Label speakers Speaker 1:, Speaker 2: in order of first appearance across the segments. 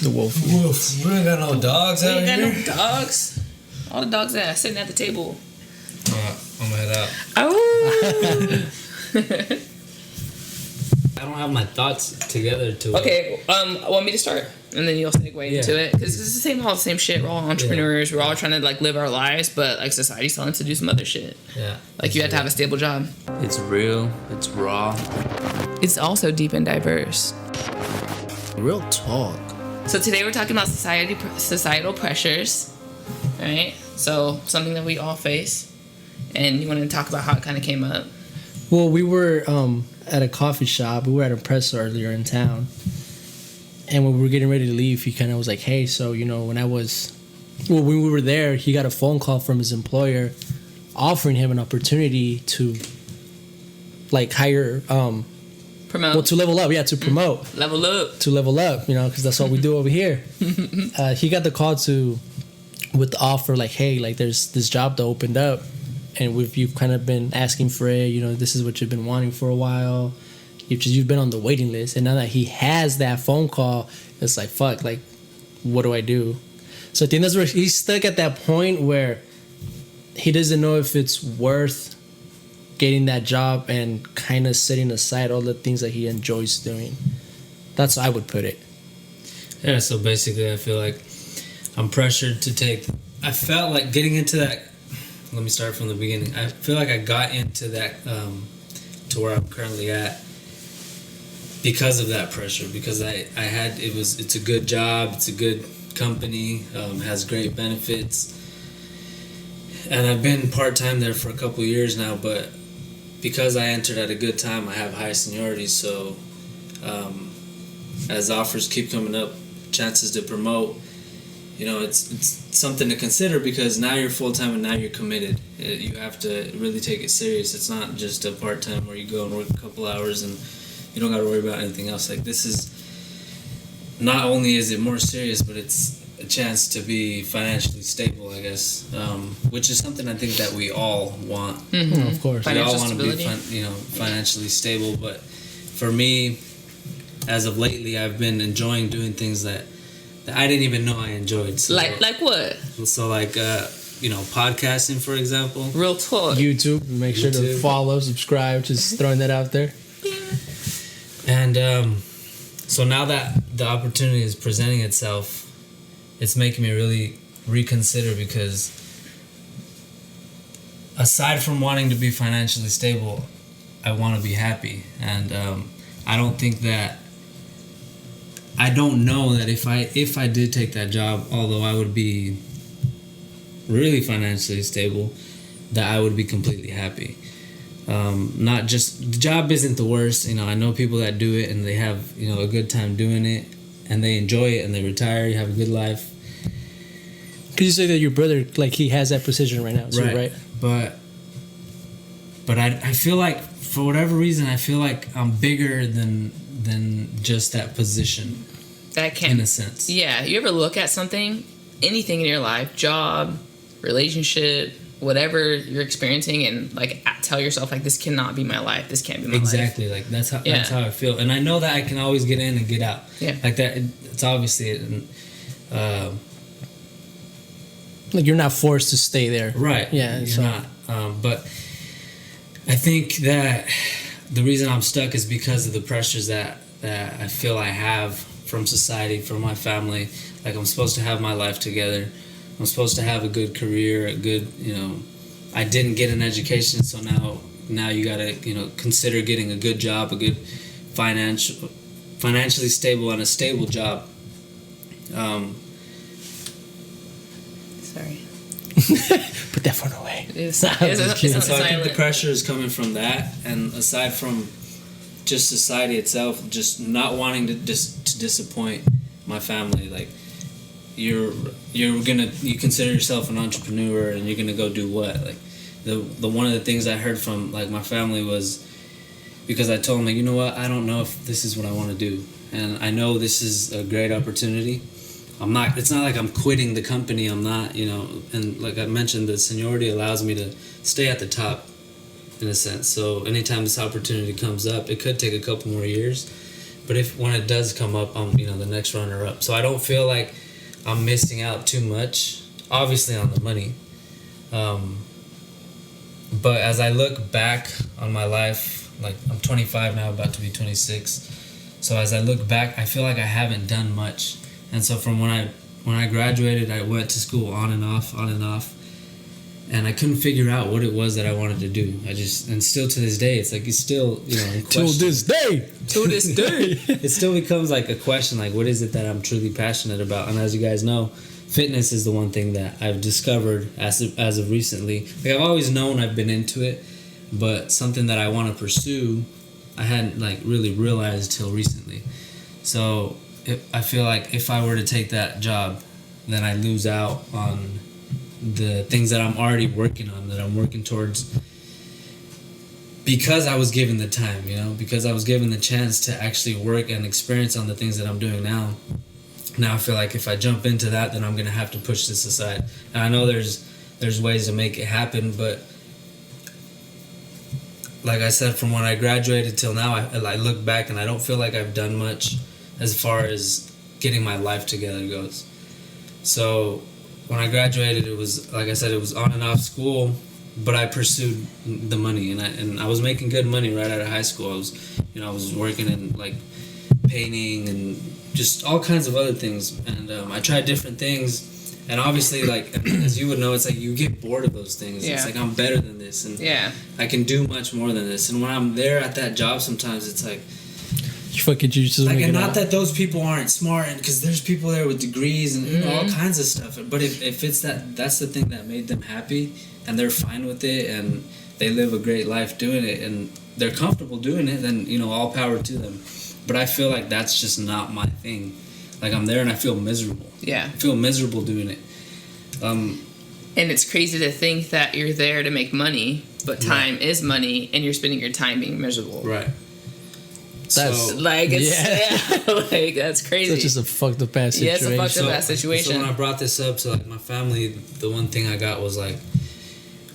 Speaker 1: The wolf.
Speaker 2: Woof. We ain't got no dogs out here.
Speaker 3: We ain't got no dogs. All the dogs that are sitting at the table.
Speaker 2: I'm gonna head out.
Speaker 3: Oh.
Speaker 4: I don't have my thoughts together to
Speaker 3: Okay, want me to start? And then you'll segue into it? Because it's all the same shit. We're all entrepreneurs. We're all trying to, like, live our lives, but, like, society's telling us to do some other shit.
Speaker 4: Yeah.
Speaker 3: Like, you have to have a stable job.
Speaker 4: It's real. It's raw.
Speaker 3: It's also deep and diverse.
Speaker 1: Real talk.
Speaker 3: So today we're talking about societal pressures, right? So something that we all face. And you want to talk about how it kind of came up?
Speaker 1: Well, we were at a coffee shop. We were at a press earlier in town. And when we were getting ready to leave, he kind of was like, hey, so, you know, when we were there, he got a phone call from his employer offering him an opportunity to, like, hire,
Speaker 3: Promote.
Speaker 1: well, to level up, to promote.
Speaker 3: Level up.
Speaker 1: To level up, you know, because that's what we do over here. He got the call with the offer, like, hey, like, there's this job that opened up. And you've kind of been asking for it, you know, this is what you've been wanting for a while. You've been on the waiting list. And now that he has that phone call, it's like, fuck, like, what do I do? So I think that's where he's stuck at that point where he doesn't know if it's worth getting that job and kind of setting aside all the things that he enjoys doing. That's how I would put it.
Speaker 4: Yeah, so basically I feel like I'm pressured to take... I felt like getting into that... Let me start from the beginning. I feel like I got into that to where I'm currently at because of that pressure. Because it's a good job, it's a good company, has great benefits, and I've been part-time there for a couple of years now. But because I entered at a good time, I have high seniority. So as offers keep coming up, chances to promote, you know, it's something to consider because now you're full-time and now you're committed. You have to really take it serious. It's not just a part-time where you go and work a couple hours and you don't got to worry about anything else. Like, this is, not only is it more serious, but it's a chance to be financially stable, I guess, which is something I think that we all want.
Speaker 3: Mm-hmm.
Speaker 1: Of course.
Speaker 4: We all want to be financially stable, but for me, as of lately, I've been enjoying doing things that I didn't even know I enjoyed. So,
Speaker 3: like what?
Speaker 4: So like, podcasting, for example.
Speaker 3: Real talk.
Speaker 1: YouTube. Make sure to follow, subscribe. Just throwing that out there.
Speaker 4: And so now that the opportunity is presenting itself, it's making me really reconsider because aside from wanting to be financially stable, I want to be happy. And I don't know that if I did take that job, although I would be really financially stable, that I would be completely happy. Not just, the job isn't the worst. You know, I know people that do it and they have, you know, a good time doing it and they enjoy it and they retire, you have a good life.
Speaker 1: Could you say that your brother, like, he has that position right now too, right?
Speaker 4: But I feel like, for whatever reason, I feel like I'm bigger than just that position.
Speaker 3: That can,
Speaker 4: in a sense.
Speaker 3: Yeah. You ever look at something, anything in your life, job, relationship, whatever you're experiencing, and like tell yourself, like, this cannot be my life. This can't be my life.
Speaker 4: Exactly. Like, that's how I feel. And I know that I can always get in and get out.
Speaker 3: Yeah.
Speaker 4: Like that. It's obviously it.
Speaker 1: Like, you're not forced to stay there.
Speaker 4: Right.
Speaker 1: Yeah.
Speaker 4: You're not. But I think that the reason I'm stuck is because of the pressures that I feel I have from society, from my family. Like, I'm supposed to have my life together. I'm supposed to have a good career, a good, you know, I didn't get an education, so now you gotta, you know, consider getting a good job, a good financially stable and a stable job.
Speaker 3: Sorry.
Speaker 1: Put that phone away.
Speaker 3: It's
Speaker 4: So I think the pressure is coming from that, and aside from just society itself, just not wanting to disappoint my family. Like, you consider yourself an entrepreneur and you're gonna go do what? Like, the one of the things I heard from, like, my family was, because I told them, like, you know what, I don't know if this is what I want to do, and I know this is a great opportunity. It's not like I'm quitting the company. I'm not, you know, and like I mentioned, the seniority allows me to stay at the top in a sense. So anytime this opportunity comes up, it could take a couple more years, but when it does come up, I'm the next runner up. So I don't feel like I'm missing out too much. Obviously on the money, but as I look back on my life, like I'm 25 now, about to be 26. So as I look back, I feel like I haven't done much. And so from when I graduated, I went to school on and off, and I couldn't figure out what it was that I wanted to do. And still to this day, it's like it's still in question.
Speaker 1: To this day,
Speaker 4: it still becomes like a question, like what is it that I'm truly passionate about? And as you guys know, fitness is the one thing that I've discovered as of recently. Like I've always known I've been into it, but something that I want to pursue, I hadn't like really realized till recently. So I feel like if I were to take that job, then I lose out on the things that I'm already working on, that I'm working towards, because I was given the time, because I was given the chance to actually work and experience on the things that I'm doing now. Now I feel like if I jump into that, then I'm gonna have to push this aside. And I know there's ways to make it happen, but like I said, from when I graduated till now, I look back and I don't feel like I've done much as far as getting my life together goes. So when I graduated, it was, like I said, it was on and off school, but I pursued the money, and I was making good money right out of high school. I was working in like painting and just all kinds of other things, and I tried different things. And obviously, like, as you would know, it's like you get bored of those things. Yeah. It's like, I'm better than this, and I can do much more than this. And when I'm there at that job, sometimes it's like,
Speaker 1: you fucking just
Speaker 4: like, and not that those people aren't smart, and because there's people there with degrees and all kinds of stuff. But if it's that's the thing that made them happy, and they're fine with it, and they live a great life doing it, and they're comfortable doing it, then all power to them. But I feel like that's just not my thing. Like I'm there and I feel miserable.
Speaker 3: Yeah.
Speaker 4: I feel miserable doing it.
Speaker 3: And it's crazy to think that you're there to make money, but time is money, and you're spending your time being miserable.
Speaker 4: Right.
Speaker 1: That's
Speaker 3: like like that's crazy.
Speaker 1: It's just a fucked up ass situation.
Speaker 3: Yeah, it's a fucked up ass situation.
Speaker 4: So when I brought this up to like my family, the one thing I got was like,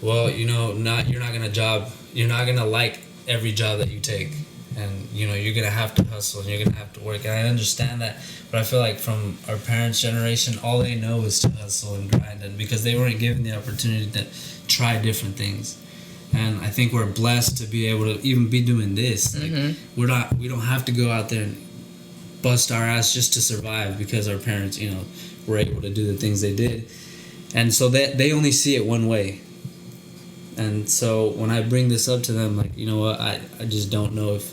Speaker 4: well, you're not gonna like every job that you take. And you're gonna have to hustle, and you're gonna have to work, and I understand that. But I feel like from our parents' generation, all they know is to hustle and grind, and because they weren't given the opportunity to try different things. And I think we're blessed to be able to even be doing this. Like, we don't have to go out there and bust our ass just to survive because our parents, were able to do the things they did. And so they only see it one way. And so when I bring this up to them, like, what, I just don't know if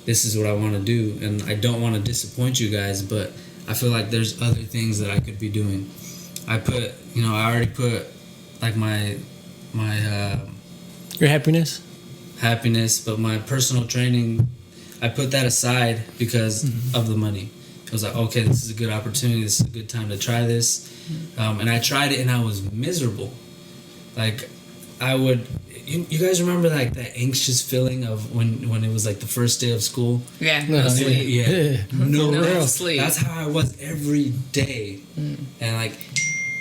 Speaker 4: this is what I want to do, and I don't want to disappoint you guys, but I feel like there's other things that I could be doing. I already put like my
Speaker 1: your happiness,
Speaker 4: but my personal training, I put that aside because of the money. I was like, okay, this is a good opportunity. This is a good time to try this, and I tried it, and I was miserable. Like, I would. You guys remember like that anxious feeling of when it was like the first day of school?
Speaker 3: Yeah, no sleep.
Speaker 4: Yeah, no
Speaker 3: sleep.
Speaker 4: That's how I was every day, and like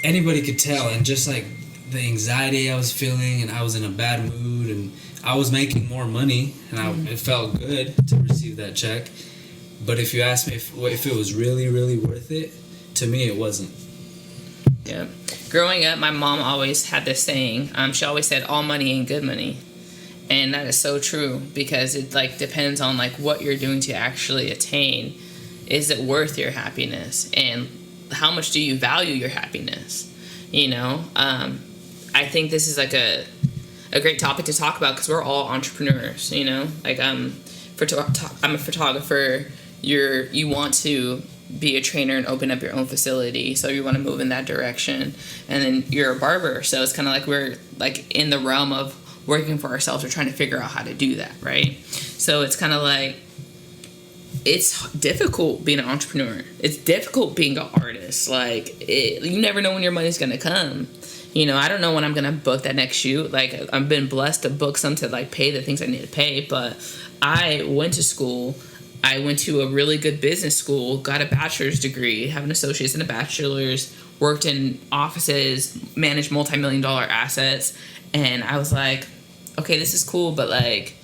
Speaker 4: anybody could tell. And just like the anxiety I was feeling, and I was in a bad mood, and I was making more money, and it felt good to receive that check. But if you ask me if it was really, really worth it, to me it wasn't.
Speaker 3: Yeah. Growing up, my mom always had this saying. She always said, "All money ain't good money," and that is so true, because it like depends on like what you're doing to actually attain. Is it worth your happiness, and how much do you value your happiness? I think this is like a great topic to talk about, because we're all entrepreneurs. Like I'm a photographer. You want to be a trainer and open up your own facility, so you want to move in that direction. And then you're a barber, so it's kind of like we're like in the realm of working for ourselves or trying to figure out how to do that, right? So it's kind of like, it's difficult being an entrepreneur. It's difficult being an artist. Like, you never know when your money's gonna come. I don't know when I'm gonna book that next shoot. Like, I've been blessed to book some to like pay the things I need to pay, but I went to school. I went to a really good business school, got a bachelor's degree, have an associate's and a bachelor's, worked in offices, managed multi-million-dollar assets, and I was like, okay, this is cool, but like,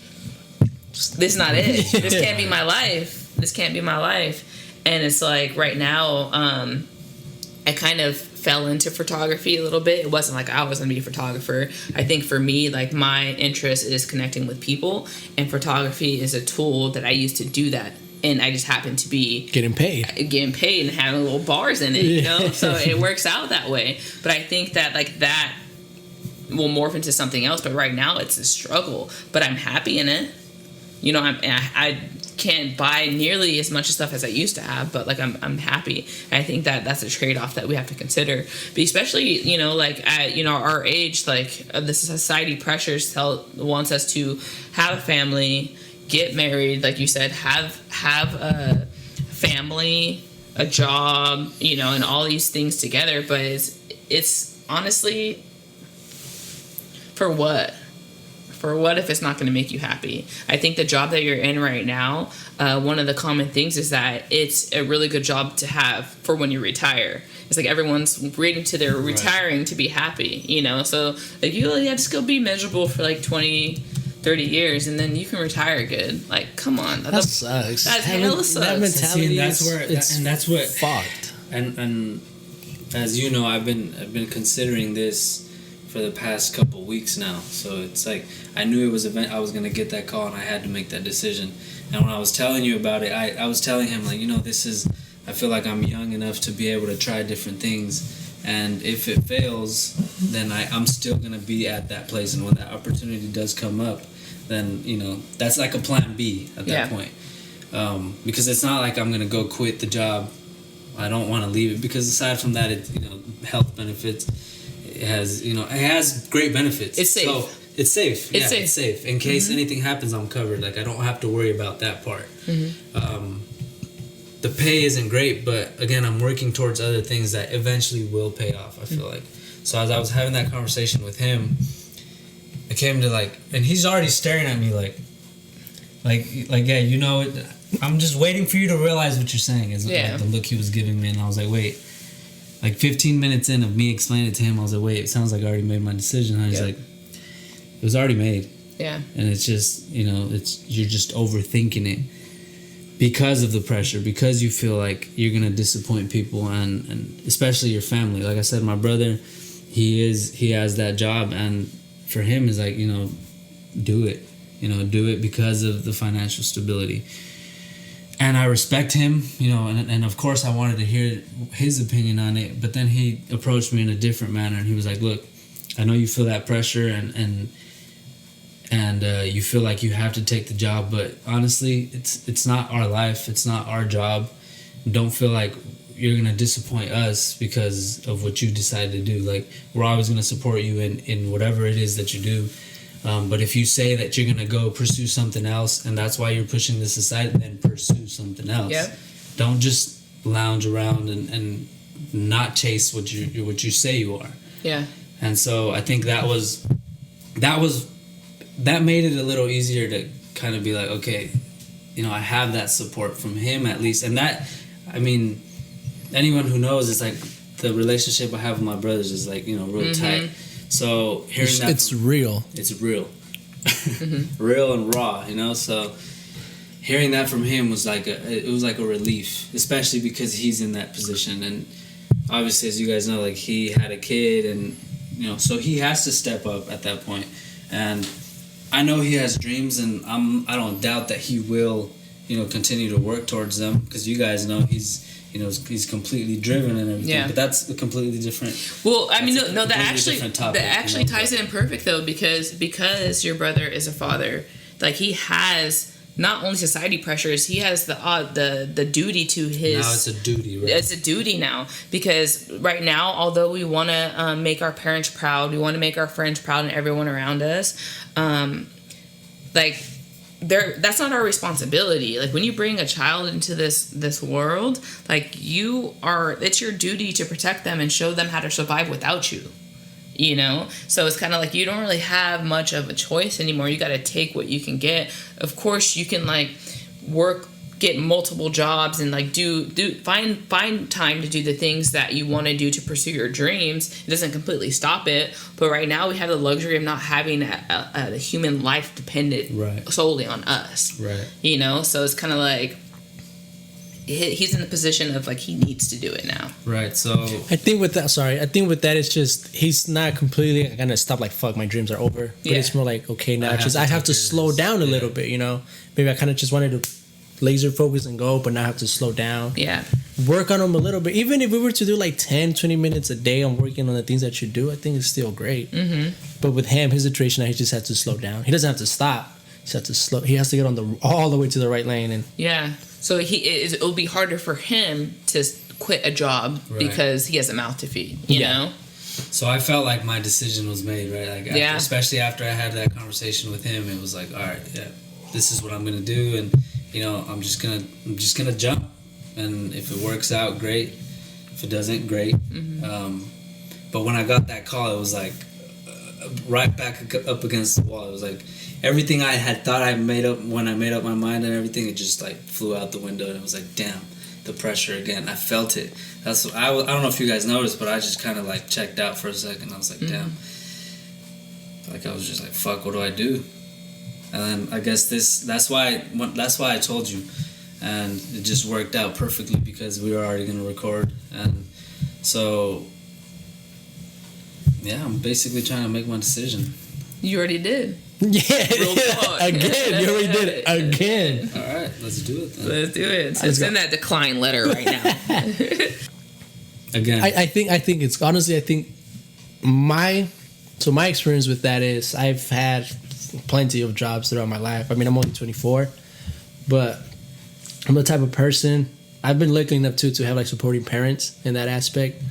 Speaker 3: this is not it. This can't be my life. this can't be my life. And it's like right now, I kind of fell into photography a little bit. It wasn't like I was going to be a photographer. I think for me, like my interest is connecting with people, and photography is a tool that I use to do that. And I just happen to be
Speaker 1: getting paid
Speaker 3: and having little bars in it, you know? So it works out that way. But I think that like that will morph into something else. But right now it's a struggle, but I'm happy in it. You know, I can't buy nearly as much stuff as I used to have, but like I'm happy. And I think that that's a trade-off that we have to consider. But especially, you know, like at, you know, our age, like the society pressures wants us to have a family, get married, like you said, have a family, a job, you know, and all these things together. But it's honestly, for what? For what if it's not going to make you happy? I think the job that you're in right now, one of the common things is that it's a really good job to have for when you retire. It's like everyone's waiting to their retiring to be happy, you know? So like you have to go be miserable for like 20, 30 years, and then you can retire good. Like, come on.
Speaker 1: That sucks.
Speaker 3: That hella sucks.
Speaker 1: That mentality,
Speaker 4: and that's where, and that's what
Speaker 1: fucked.
Speaker 4: And as you know, I've been considering this for the past couple weeks now. So it's like I knew it was I was gonna get that call, and I had to make that decision. And when I was telling you about it, I was telling him, like, you know, I feel like I'm young enough to be able to try different things. And if it fails, then I'm still gonna be at that place. And when that opportunity does come up, then, you know, that's like a plan B at that point. Because it's not like I'm gonna go quit the job. I don't want to leave it, because aside from that, it, you know, health benefits. It has great benefits.
Speaker 3: It's safe.
Speaker 4: So it's safe.
Speaker 3: It's safe.
Speaker 4: It's safe. In case anything happens, I'm covered. Like, I don't have to worry about that part. The pay isn't great, but again, I'm working towards other things that eventually will pay off, I feel like. So as I was having that conversation with him, it came to like, and he's already staring at me like, yeah, you know, I'm just waiting for you to realize what you're saying, is like the look he was giving me. And I was like, wait, like 15 minutes in of me explaining it to him, I was like, wait, it sounds like I already made my decision. And he's like, it was already made.
Speaker 3: Yeah.
Speaker 4: And it's just, you know, you're just overthinking it because of the pressure, because you feel like you're going to disappoint people, and especially your family. Like I said, my brother, he has that job, and for him is like, you know, do it because of the financial stability. And I respect him, you know, and of course I wanted to hear his opinion on it, but then he approached me in a different manner, and he was like, look, I know you feel that pressure and you feel like you have to take the job, but honestly, it's not our life, it's not our job. Don't feel like you're gonna disappoint us because of what you decided to do. Like, we're always gonna support you in whatever it is that you do. But if you say that you're gonna go pursue something else, and that's why you're pushing this aside, then pursue something else. Yep. Don't just lounge around and not chase what you say you are. Yeah. And so I think that made it a little easier to kind of be like, okay, you know, I have that support from him at least. And that, I mean, anyone who knows, it's like the relationship I have with my brothers is like, you know, real tight. So hearing that,
Speaker 1: it's real.
Speaker 4: It's real. Real and raw, you know? So hearing that from him was like a relief, especially because he's in that position. And obviously, as you guys know, like, he had a kid, and, you know, so he has to step up at that point. And I know he has dreams, and I don't doubt that he will, you know, continue to work towards them, because you guys know he's completely driven and everything. Yeah. But that's a completely different.
Speaker 3: Well, I mean, no, that actually ties in perfect though, because your brother is a father. Like, he has not only society pressures, he has the duty to his.
Speaker 4: Now it's a duty, right?
Speaker 3: It's a duty now, because right now, although we want to make our parents proud, we want to make our friends proud, and everyone around us, like, that's not our responsibility. Like, when you bring a child into this world, like, it's your duty to protect them and show them how to survive without you. You know, so it's kind of like you don't really have much of a choice anymore. You got to take what you can get. Of course, you can like get multiple jobs and like find time to do the things that you want to do to pursue your dreams. It doesn't completely stop it, but right now we have the luxury of not having a human life dependent solely on us. Right. You know, so it's kind of like he's in the position of like he needs to do it now.
Speaker 2: Right. So
Speaker 1: I think with that it's just he's not completely gonna stop like fuck my dreams are over. But
Speaker 3: Yeah.
Speaker 1: it's more like okay now I
Speaker 2: I
Speaker 1: have to slow down a little bit, you know. Maybe I kind of just wanted to laser focus and go, but now I have to slow down.
Speaker 3: Yeah.
Speaker 1: Work on them a little bit. Even if we were to do like 10, 20 minutes a day on working on the things that you do, I think it's still great. Mm-hmm. But with him, his situation, he just has to slow down. He doesn't have to stop. He just has to slow. He has to get on all the way to the right lane. And
Speaker 3: Yeah. So it'll be harder for him to quit a job
Speaker 2: Right.
Speaker 3: because he has a mouth to feed, you
Speaker 1: Yeah.
Speaker 3: know?
Speaker 2: So I felt like my decision was made, right? Like,
Speaker 3: Yeah.
Speaker 2: especially after I had that conversation with him, it was like, all right, yeah, this is what I'm gonna do, and you know, I'm just gonna jump, and if it works out, great. If it doesn't, great. But when I got that call, it was like right back up against the wall. It was like everything I had thought I made up when I made up my mind and everything, it just like flew out the window, and it was like, damn. The pressure again. I felt it. That's what I don't know if you guys noticed, but I just kind of like checked out for a second. I was like, damn. Like I was just like, fuck. What do I do? And then I guess that's why I told you, and it just worked out perfectly because we were already gonna record, and so yeah, I'm basically trying to make my decision.
Speaker 3: You already did.
Speaker 1: yeah,
Speaker 3: Real talk.
Speaker 1: again, you already did it again.
Speaker 2: All right, let's do it then.
Speaker 3: Let's do it. So
Speaker 1: Let's
Speaker 3: send
Speaker 1: go.
Speaker 3: that decline letter right now.
Speaker 2: Again,
Speaker 1: I think it's honestly, I think my experience with that is I've had plenty of jobs throughout my life. I mean, I'm only 24, but I'm the type of person, I've been lucky enough to have like supporting parents in that aspect.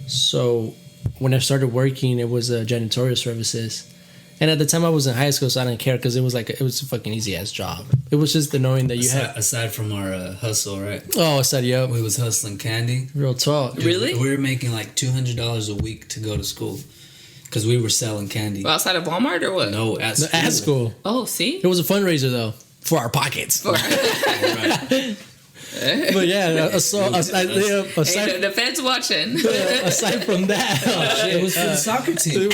Speaker 1: So when I started working, it was janitorial services. And at the time I was in high school, so I didn't care because it was a fucking easy ass job. It was just the knowing that you had.
Speaker 2: aside from our hustle, right?
Speaker 1: Oh, I said, yo,
Speaker 2: We was hustling candy.
Speaker 1: real talk.
Speaker 2: Dude,
Speaker 3: Really?
Speaker 2: We were making like $200 a week to go to school because we were selling candy.
Speaker 3: Well, outside of Walmart or what?
Speaker 2: No, at school.
Speaker 1: At school.
Speaker 3: Oh, see?
Speaker 1: It was a fundraiser though for our pockets.
Speaker 2: Right.
Speaker 1: But yeah, aside
Speaker 3: Hey, the Fed's watching.
Speaker 1: aside from that,
Speaker 2: It was for the soccer team.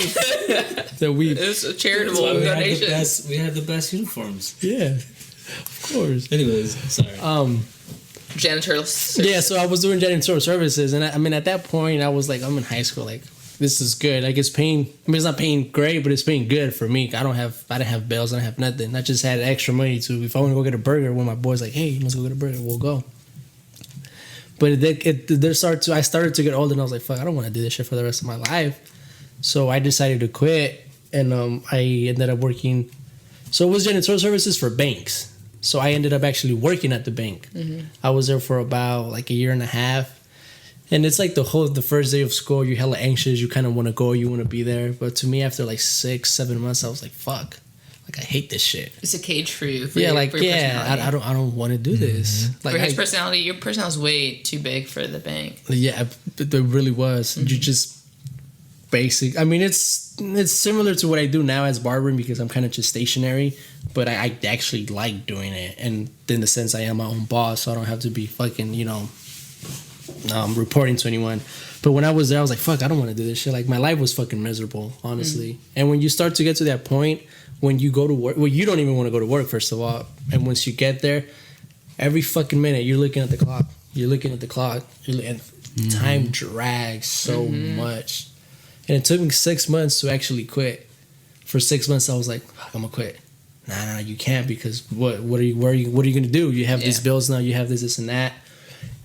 Speaker 1: that we
Speaker 3: It's a charitable
Speaker 4: we
Speaker 3: donation.
Speaker 4: had the best uniforms.
Speaker 1: yeah, of course.
Speaker 4: Anyways, sorry.
Speaker 3: Janitorial.
Speaker 1: Yeah, so I was doing janitorial services, and I mean at that point I was like, I'm in high school, like this is good. Like it's paying. I mean it's not paying great, but it's paying good for me. I didn't have bills. I didn't have nothing. I just had extra money to if I want to go get a burger. When my boy's like, hey, let's go get a burger, we'll go. But I started to get older, and I was like, fuck, I don't want to do this shit for the rest of my life. So I decided to quit, and I ended up working. So it was janitorial services for banks. So I ended up actually working at the bank. Mm-hmm. I was there for about like a year and a half. And it's like the first day of school, you're hella anxious. You kind of want to go, you want to be there. But to me, after like 6-7 months, I was like, fuck, like I hate this shit.
Speaker 3: It's a cage for you.
Speaker 1: Yeah,
Speaker 3: your
Speaker 1: I don't want to do this. Like
Speaker 3: For his personality, your personality is way too big for the bank.
Speaker 1: Yeah, it really was. You just basic. I mean, it's similar to what I do now as barbering because I'm kind of just stationary, but I actually like doing it. And in the sense, I am my own boss, so I don't have to be fucking, reporting to anyone. But when I was there, I was like, fuck, I don't want to do this shit. Like, my life was fucking miserable, honestly. And when you start to get to that point, when you go to work, well, you don't even want to go to work, first of all. And once you get there, every fucking minute, you're looking at the clock. And time drags so much. And it took me 6 months to actually quit. For 6 months, I was like, fuck, I'm going to quit. Nah, you can't because what are you going to do? You have these bills now, you have this and that.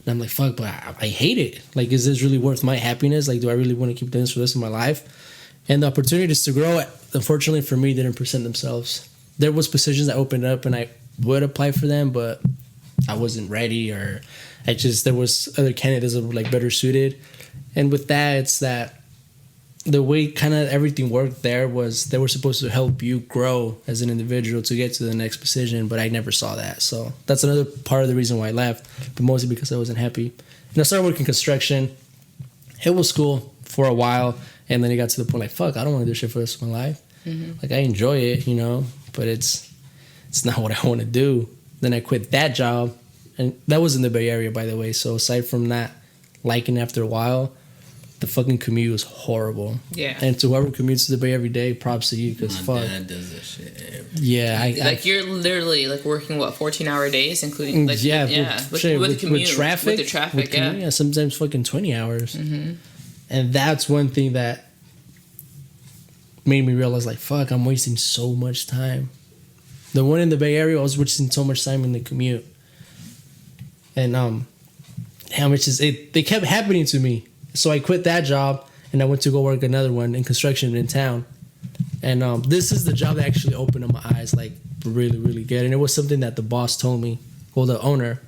Speaker 1: And I'm like, fuck, but I hate it. Like, is this really worth my happiness? Like, do I really want to keep doing this for the rest of my life? And the opportunities to grow, unfortunately for me, didn't present themselves. There was positions that opened up and I would apply for them, but I wasn't ready or there was other candidates that were like better suited. And with that, it's that the way kind of everything worked there was they were supposed to help you grow as an individual to get to the next position, but I never saw that. So that's another part of the reason why I left, but mostly because I wasn't happy. And I started working construction. It was cool for a while, and then it got to the point like, fuck, I don't want to do shit for the rest of my life. Mm-hmm. Like, I enjoy it, but it's not what I want to do. Then I quit that job, and that was in the Bay Area, by the way. So aside from not liking it after a while, the fucking commute was horrible.
Speaker 3: Yeah.
Speaker 1: And to whoever commutes to the Bay every day, props to you, because
Speaker 4: My
Speaker 1: fuck.
Speaker 4: dad does that shit.
Speaker 1: Yeah,
Speaker 3: Like you're literally like working 14-hour days, including like with the commute,
Speaker 1: traffic,
Speaker 3: with the traffic,
Speaker 1: yeah, sometimes fucking 20 hours.
Speaker 3: Mm-hmm.
Speaker 1: And that's one thing that made me realize, like, fuck, I'm wasting so much time. The one in the Bay Area, I was wasting so much time in the commute, and damn, they kept happening to me. So I quit that job and I went to go work another one in construction in town. And this is the job that actually opened up my eyes, like, really, really good. And it was something that the boss told me, well, the owner.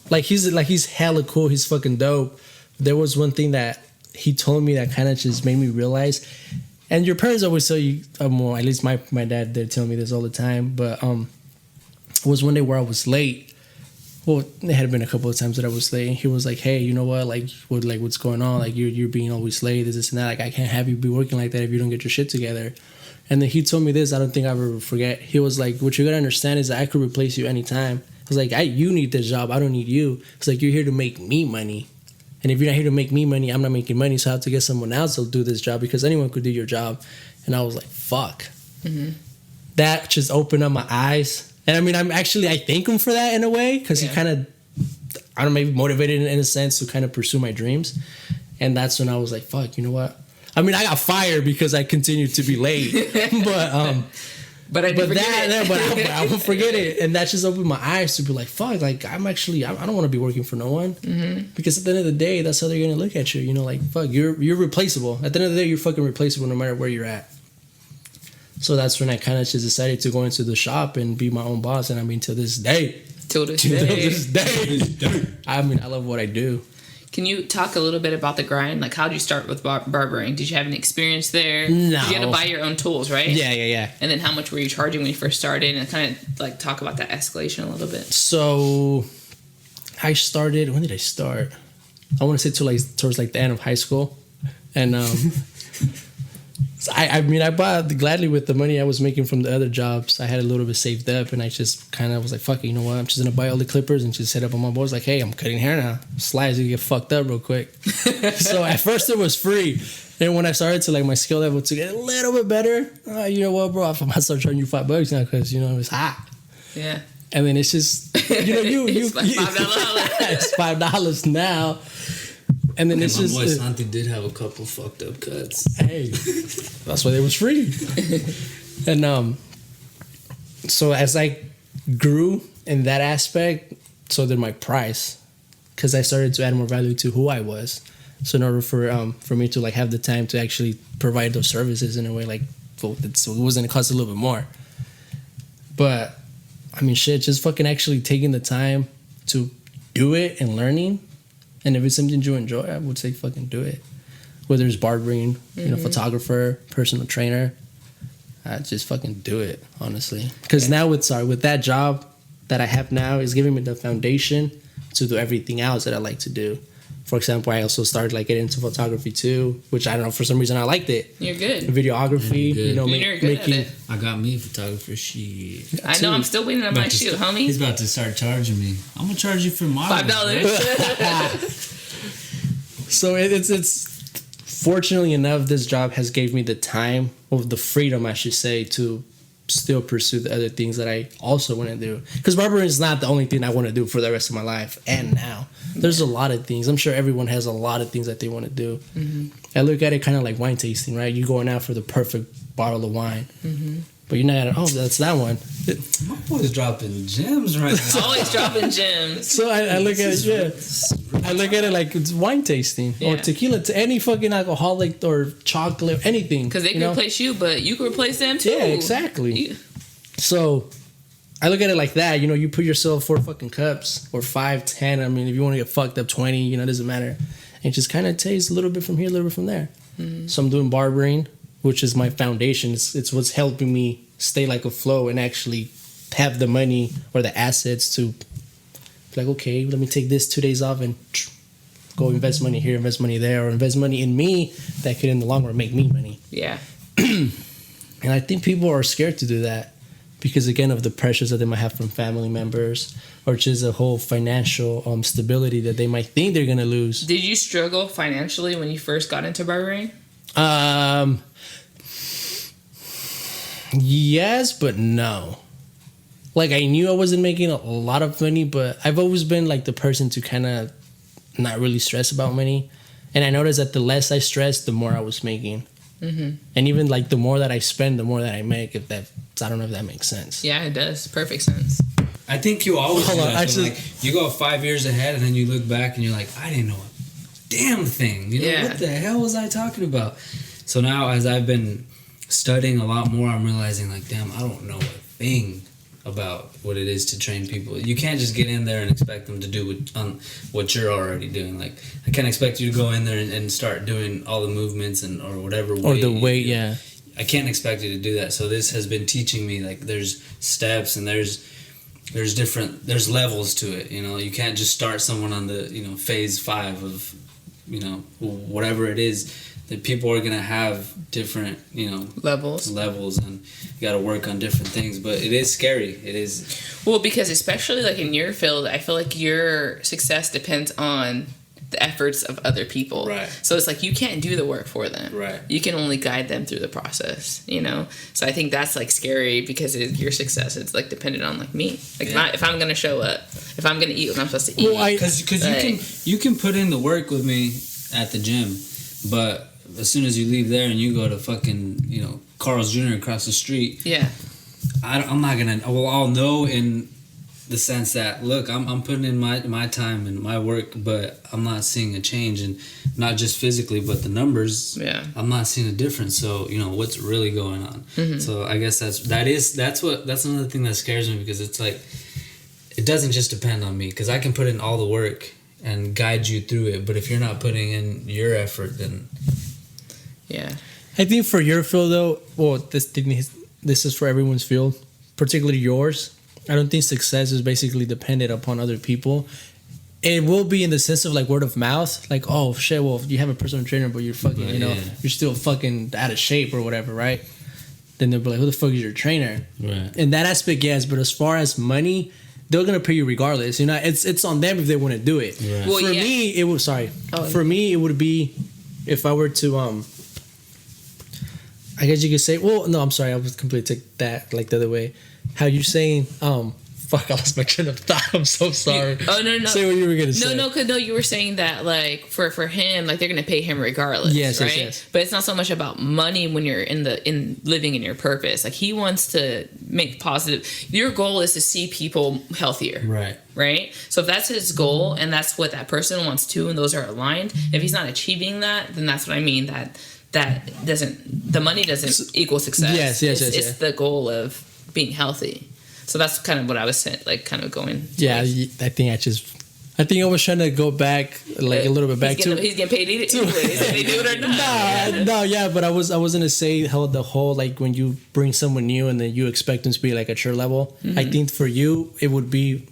Speaker 1: He's hella cool. He's fucking dope. There was one thing that he told me that kind of just made me realize. And your parents always tell you, well, at least my dad did tell me this all the time. But it was one day where I was late. Well, it had been a couple of times that I was late. And he was like, hey, you know what? What's going on? Like, you're being always late, this and that. Like, I can't have you be working like that if you don't get your shit together. And then he told me this, I don't think I'll ever forget. He was like, what you're going to understand is that I could replace you anytime. I was like, you need this job. I don't need you. It's like, you're here to make me money. And if you're not here to make me money, I'm not making money. So I have to get someone else to do this job, because anyone could do your job. And I was like, fuck. Mm-hmm. That just opened up my eyes. And I mean, I thank him for that in a way, because he kind of, I don't know, maybe motivated in a sense to kind of pursue my dreams. And that's when I was like, fuck, you know what? I mean, I got fired because I continued to be late, but I won't forget it. And that just opened my eyes to be like, fuck, like, I don't want to be working for no one. Mm-hmm. Because at the end of the day, that's how they're going to look at you. You know, like, fuck, you're replaceable. At the end of the day, you're fucking replaceable no matter where you're at. So that's when I kind of just decided to go into the shop and be my own boss. And I mean, to this day. I mean, I love what I do.
Speaker 3: Can you talk a little bit about the grind? Like, how did you start with barbering? Did you have any experience there?
Speaker 1: No.
Speaker 3: You had to buy your own tools, right?
Speaker 1: Yeah.
Speaker 3: And then how much were you charging when you first started? And kind of like talk about that escalation a little bit.
Speaker 1: So I started, when did I start? I want to say towards the end of high school. And I bought gladly with the money I was making from the other jobs. I had a little bit saved up, and I just kind of was like, fuck it, you know what? I'm just going to buy all the clippers and just set up on my boys like, hey, I'm cutting hair now. Slides, you get fucked up real quick. So at first it was free. And when I started to, like, my skill level to get a little bit better, you know what, bro? I might start charging you $5 now because, you know, it's hot.
Speaker 3: Yeah.
Speaker 1: And then it's just, you know,
Speaker 3: it's like $5.
Speaker 1: It's $5 now. And then it's
Speaker 2: my
Speaker 1: just...
Speaker 2: boy Santi did have a couple fucked up cuts.
Speaker 1: Hey, that's why they was free. And so as I grew in that aspect, so did my price, because I started to add more value to who I was. So in order for me to, like, have the time to actually provide those services in a way, like, so it wasn't, it cost a little bit more. But I mean, shit, just fucking actually taking the time to do it and learning. And if it's something you enjoy, I would say fucking do it. Whether it's barbering, you know, photographer, personal trainer, just fucking do it, honestly. Because now with that job that I have now, is giving me the foundation to do everything else that I like to do. For example, I also started, like, getting into photography too, which I don't know, for some reason I liked it.
Speaker 3: You're good.
Speaker 1: Videography,
Speaker 2: good.
Speaker 1: you know,
Speaker 3: You're good at it.
Speaker 2: I got me a photographer. Shit.
Speaker 3: I know, I'm still waiting on my shoot, homie.
Speaker 2: He's about to start charging me. I'm gonna charge you for models.
Speaker 3: $5.
Speaker 1: So it's fortunately enough, this job has gave me the time, or the freedom, I should say, to still pursue the other things that I also want to do. Because barbering is not the only thing I want to do for the rest of my life. And now there's a lot of things. I'm sure everyone has a lot of things that they want to do. Mm-hmm. I look at it kind of like wine tasting, right? You're going out for the perfect bottle of wine. Mm-hmm. But you're not, that's that one.
Speaker 2: My boy's dropping gems right now.
Speaker 3: Always dropping gems.
Speaker 1: So I look at it, I look at it like it's wine tasting or tequila, to any fucking alcoholic or chocolate, anything.
Speaker 3: Because they can replace you, but you can replace them too.
Speaker 1: Yeah, exactly. So I look at it like that. You know, you put yourself 4 fucking cups or 5, 10. I mean, if you want to get fucked up, 20. You know, it doesn't matter. And just kind of taste a little bit from here, a little bit from there. Mm-hmm. So I'm doing barbering, which is my foundation. It's what's helping me stay like a flow and actually have the money or the assets to be like, okay, let me take this 2 days off and go invest money here, invest money there, or invest money in me that could in the long run make me money.
Speaker 3: Yeah.
Speaker 1: And I think people are scared to do that. because again of the pressures that they might have from family members, or just a whole financial stability that they might think they're gonna lose.
Speaker 3: Did you struggle financially when you first got into barbering?
Speaker 1: Yes, but no. Like, I knew I wasn't making a lot of money, but I've always been like the person to kind of not really stress about money. And I noticed that the less I stressed, the more I was making. Mm-hmm. And even like the more that I spend, the more that I make. If that, I don't know if that makes sense.
Speaker 3: Yeah, it does. Perfect sense.
Speaker 2: I think you always
Speaker 1: Hold
Speaker 2: do
Speaker 1: on,
Speaker 2: that. So,
Speaker 1: actually-
Speaker 2: like, you go 5 years ahead, and then you look back, and you're like, I didn't know a damn thing. You know,
Speaker 3: Yeah.
Speaker 2: what the hell was I talking about? So now, as I've been studying a lot more, I'm realizing, like, damn, I don't know a thing about what it is to train people. You can't just get in there and expect them to do what you're already doing. Like, I can't expect you to go in there and start doing all the movements or whatever weight.
Speaker 1: Or the weight, yeah.
Speaker 2: I can't expect you to do that. So this has been teaching me, like, there's steps and there's levels to it. You know, you can't just start someone on the, phase 5 of, whatever it is. That people are gonna have different,
Speaker 3: Levels.
Speaker 2: and you got to work on different things. But it is scary. It is.
Speaker 3: Well, because especially like in your field, I feel like your success depends on the efforts of other people.
Speaker 2: Right.
Speaker 3: So it's like you can't do the work for them.
Speaker 2: Right.
Speaker 3: You can only guide them through the process. So I think that's like scary because your success is like dependent on like me. Like if I'm gonna show up, if I'm gonna eat what I'm supposed to eat.
Speaker 1: Well,
Speaker 2: Because you can put in the work with me at the gym, but as soon as you leave there and you go to fucking Carl's Jr. across the street,
Speaker 3: Yeah.
Speaker 2: I'm not gonna. Well, I'll know in the sense that, look, I'm putting in my time and my work, but I'm not seeing a change, and not just physically, but the numbers.
Speaker 3: Yeah.
Speaker 2: I'm not seeing a difference. So what's really going on.
Speaker 3: Mm-hmm.
Speaker 2: So I guess that's another thing that scares me, because it's like it doesn't just depend on me, because I can put in all the work and guide you through it, but if you're not putting in your effort, then.
Speaker 3: Yeah.
Speaker 1: I think for your field though, well, this is for everyone's field, particularly yours. I don't think success is basically dependent upon other people. It will be in the sense of like word of mouth, like, oh shit, well, you have a personal trainer, but you're fucking, you're still fucking out of shape or whatever, right? Then they'll be like, who the fuck is your trainer?
Speaker 2: Right.
Speaker 1: In that aspect, yes, but as far as money, they're gonna pay you regardless. It's on them if they want to do it.
Speaker 2: Right.
Speaker 3: Well,
Speaker 1: For
Speaker 3: yeah.
Speaker 1: me, it was For me, it would be if I were to I guess you could say, well, no, I'm sorry, I would completely take that like the other way. How you're saying, fuck, I lost my train of thought. I'm so sorry.
Speaker 3: Oh no.
Speaker 1: Say what you were gonna say.
Speaker 3: No, you were saying that like for him, like they're gonna pay him regardless.
Speaker 1: Yes,
Speaker 3: right?
Speaker 1: yes.
Speaker 3: But it's not so much about money when you're in living in your purpose. Like he wants to make positive. Your goal is to see people healthier.
Speaker 2: Right.
Speaker 3: Right? So if that's his goal and that's what that person wants too, and those are aligned, if he's not achieving that, then that's what I mean. The money doesn't equal success.
Speaker 1: Yes.
Speaker 3: It's the goal of being healthy. So that's kind of what I was saying, like kind of going.
Speaker 1: Yeah, I think I was trying to go back like a little bit back to.
Speaker 3: He's getting paid anyways. If they do it or not.
Speaker 1: No, yeah, but I was gonna say how the whole like when you bring someone new and then you expect them to be like at your level.
Speaker 3: Mm-hmm.
Speaker 1: I think for you it would be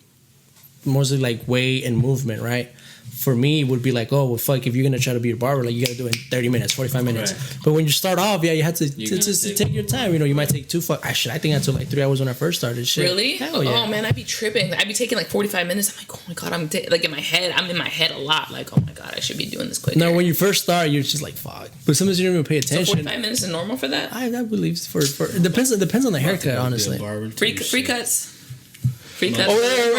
Speaker 1: mostly like weight and movement, right? For me, it would be like, oh, well, fuck, if you're going to try to be a barber, like, you got to do it in 30 minutes, 45 minutes.
Speaker 2: Right.
Speaker 1: But when you start off, yeah, you have to take your time. You might take I think I took like 3 hours when I first started. Shit.
Speaker 3: Really?
Speaker 1: Hell yeah.
Speaker 3: Oh, man, I'd be tripping. I'd be taking like 45 minutes. I'm like, oh, my God, I'm in my head a lot. Like, oh, my God, I should be doing this quicker.
Speaker 1: No, when you first start, you're just like, fuck. But sometimes you don't even pay
Speaker 3: So
Speaker 1: attention.
Speaker 3: 45 minutes is normal for that?
Speaker 1: I believe for it depends on the haircut, honestly.
Speaker 3: Free cuts? Free cuts?
Speaker 1: Oh, there.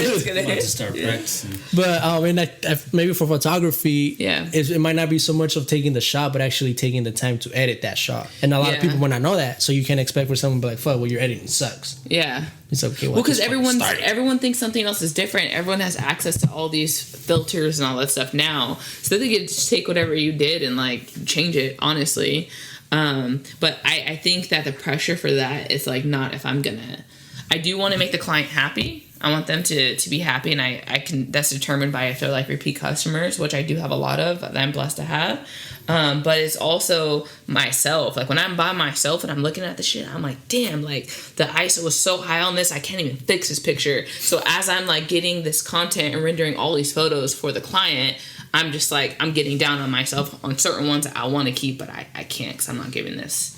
Speaker 3: Just kidding.
Speaker 2: About to start practicing.
Speaker 1: But maybe for photography,
Speaker 3: Yeah.
Speaker 1: it might not be so much of taking the shot, but actually taking the time to edit that shot. And a lot of people might not know that, so you can't expect for someone to be like, "Fuck, well, your editing sucks."
Speaker 3: Yeah.
Speaker 1: It's okay.
Speaker 3: Well, because everyone thinks something else is different. Everyone has access to all these filters and all that stuff now, so they could just take whatever you did and like change it. Honestly, but I think that the pressure for that is like not if I'm gonna. I do want to make the client happy. I want them to be happy, and I can. That's determined by I feel like repeat customers, which I do have a lot of that I'm blessed to have. But it's also myself. Like when I'm by myself and I'm looking at the shit, I'm like, damn, like the ISO was so high on this, I can't even fix this picture. So as I'm like getting this content and rendering all these photos for the client, I'm just like, I'm getting down on myself on certain ones that I want to keep, but I can't because I'm not giving this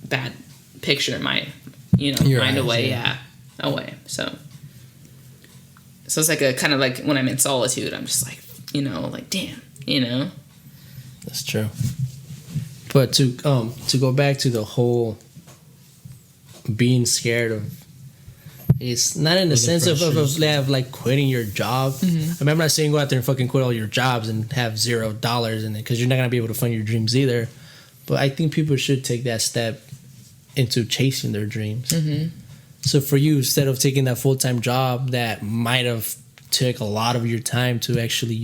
Speaker 3: bad picture in my,
Speaker 1: Your
Speaker 3: mind
Speaker 1: eyes,
Speaker 3: away.
Speaker 1: yeah.
Speaker 3: Yeah, away. So it's like a kind of like when I'm in solitude, I'm just like, like damn,
Speaker 1: That's true. But to go back to the whole being scared of, it's not in the sense of like quitting your job.
Speaker 3: Mm-hmm.
Speaker 1: I remember not saying go out there and fucking quit all your jobs and have $0 in it, because you're not gonna be able to fund your dreams either. But I think people should take that step into chasing their dreams.
Speaker 3: Mm-hmm.
Speaker 1: So for you, instead of taking that full-time job that might have took a lot of your time to actually,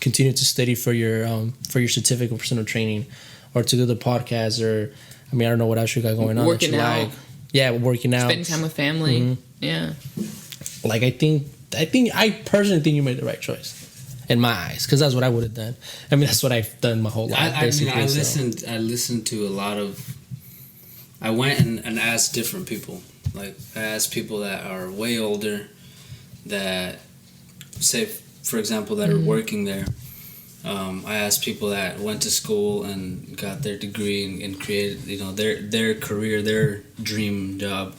Speaker 1: continue to study for your certificate of personal training, or to do the podcast, or I don't know what else you got going on.
Speaker 3: Working
Speaker 1: that you
Speaker 3: out.
Speaker 1: like. Yeah, working out.
Speaker 3: Spending time with family.
Speaker 1: Mhm.
Speaker 3: Yeah.
Speaker 1: Like I personally think you made the right choice in my eyes, because that's what I would have done. That's what I've done my whole life.
Speaker 4: I listened to a lot of. I went and asked different people. Like, I asked people that are way older, that, say, for example, that are working there. I asked people that went to school and got their degree and created, their career, their dream job.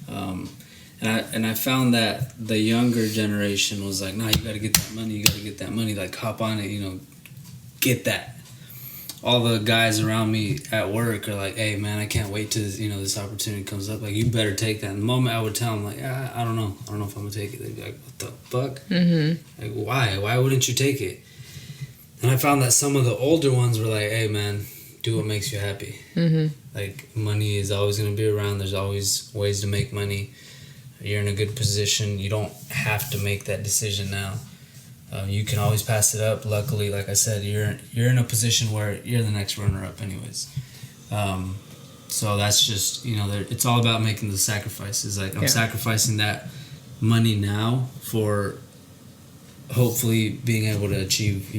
Speaker 4: And I found that the younger generation was like, "No, you got to get that money. Like, hop on it, get that." All the guys around me at work are like, "Hey man, I can't wait till this opportunity comes up. Like, you better take that." And the moment I would tell them, like, I don't know if I'm gonna take it, they'd be like, "What the fuck?
Speaker 3: Mm-hmm.
Speaker 4: Like, why wouldn't you take it?" And I found that some of the older ones were like, "Hey man, do what makes you happy.
Speaker 3: Mm-hmm.
Speaker 4: Like, money is always gonna be around. There's always ways to make money. You're in a good position. You don't have to make that decision now. You can always pass it up. Luckily, like I said, you're in a position where you're the next runner-up anyways. So that's just, it's all about making the sacrifices. Like, I'm sacrificing that money now for hopefully being able to achieve,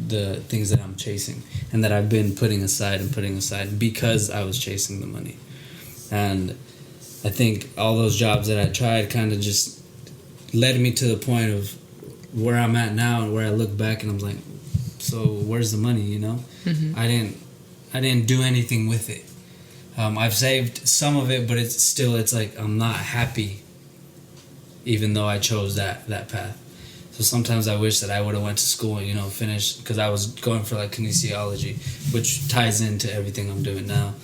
Speaker 4: the things that I'm chasing and that I've been putting aside because I was chasing the money. And I think all those jobs that I tried kind of just led me to the point of where I'm at now, and where I look back and I'm like, so where's the money?
Speaker 3: Mm-hmm.
Speaker 4: I didn't do anything with it. I've saved some of it, but it's like I'm not happy, even though I chose that path. So sometimes I wish that I would have went to school and finished, because I was going for like kinesiology, which ties into everything I'm doing now.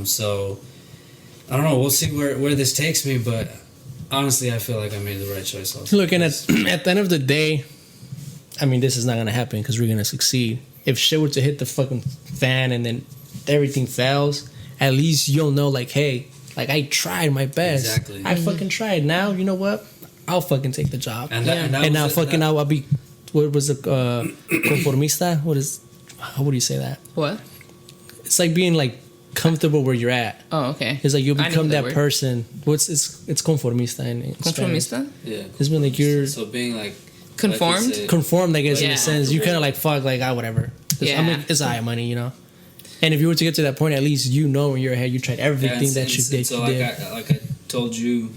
Speaker 4: So I don't know. We'll see where this takes me, but honestly, I feel like I made the right choice also.
Speaker 1: Looking at the end of the day, this is not gonna happen, because we're gonna succeed. If shit were to hit the fucking fan and then everything fails, at least you'll know, like, hey, like, I tried my best.
Speaker 4: Exactly.
Speaker 1: I fucking tried. Now, you know what? I'll fucking take the job.
Speaker 4: And now
Speaker 1: I'll be, what was it, conformista? How would you say that?
Speaker 3: What?
Speaker 1: It's like being like comfortable where you're at.
Speaker 3: Oh, okay.
Speaker 1: It's like you become that
Speaker 3: word.
Speaker 1: person. It's conformista in Spanish.
Speaker 3: Conformista?
Speaker 4: Yeah.
Speaker 1: It's when like you're
Speaker 4: So being like
Speaker 3: Conformed?
Speaker 4: like you say,
Speaker 1: conformed, I guess, in
Speaker 3: Yeah.
Speaker 1: a sense. You kind of like, fuck, like, whatever.
Speaker 3: Yeah.
Speaker 1: It's high money, And if you were to get to that point, at least in your head, you tried everything that you did.
Speaker 4: So like I told you,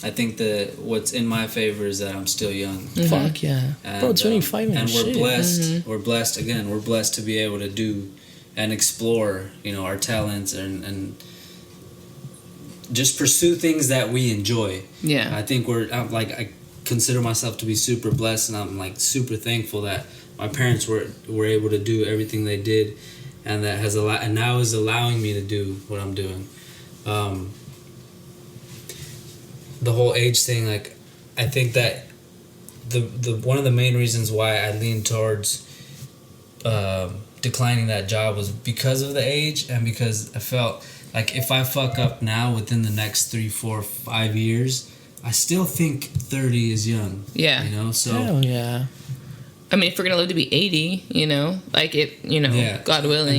Speaker 4: I think that what's in my favor is that I'm still young.
Speaker 1: Fuck yeah,
Speaker 4: And,
Speaker 1: bro, 25
Speaker 4: and we're
Speaker 1: shit.
Speaker 4: blessed.
Speaker 3: Mm-hmm.
Speaker 4: We're blessed again. We're blessed to be able to do and explore, our talents and just pursue things that we enjoy.
Speaker 3: Yeah.
Speaker 4: I think I consider myself to be super blessed, and I'm like super thankful that my parents were able to do everything they did, and that and now is allowing me to do what I'm doing. The whole age thing, like, I think that the one of the main reasons why I leaned towards declining that job was because of the age, and because I felt like if I fuck up now within the next 3, 4, 5 years, I still think 30 is young.
Speaker 3: Yeah.
Speaker 4: So
Speaker 1: Hell yeah.
Speaker 3: If we're gonna live to be 80, like it,
Speaker 4: yeah.
Speaker 3: God willing.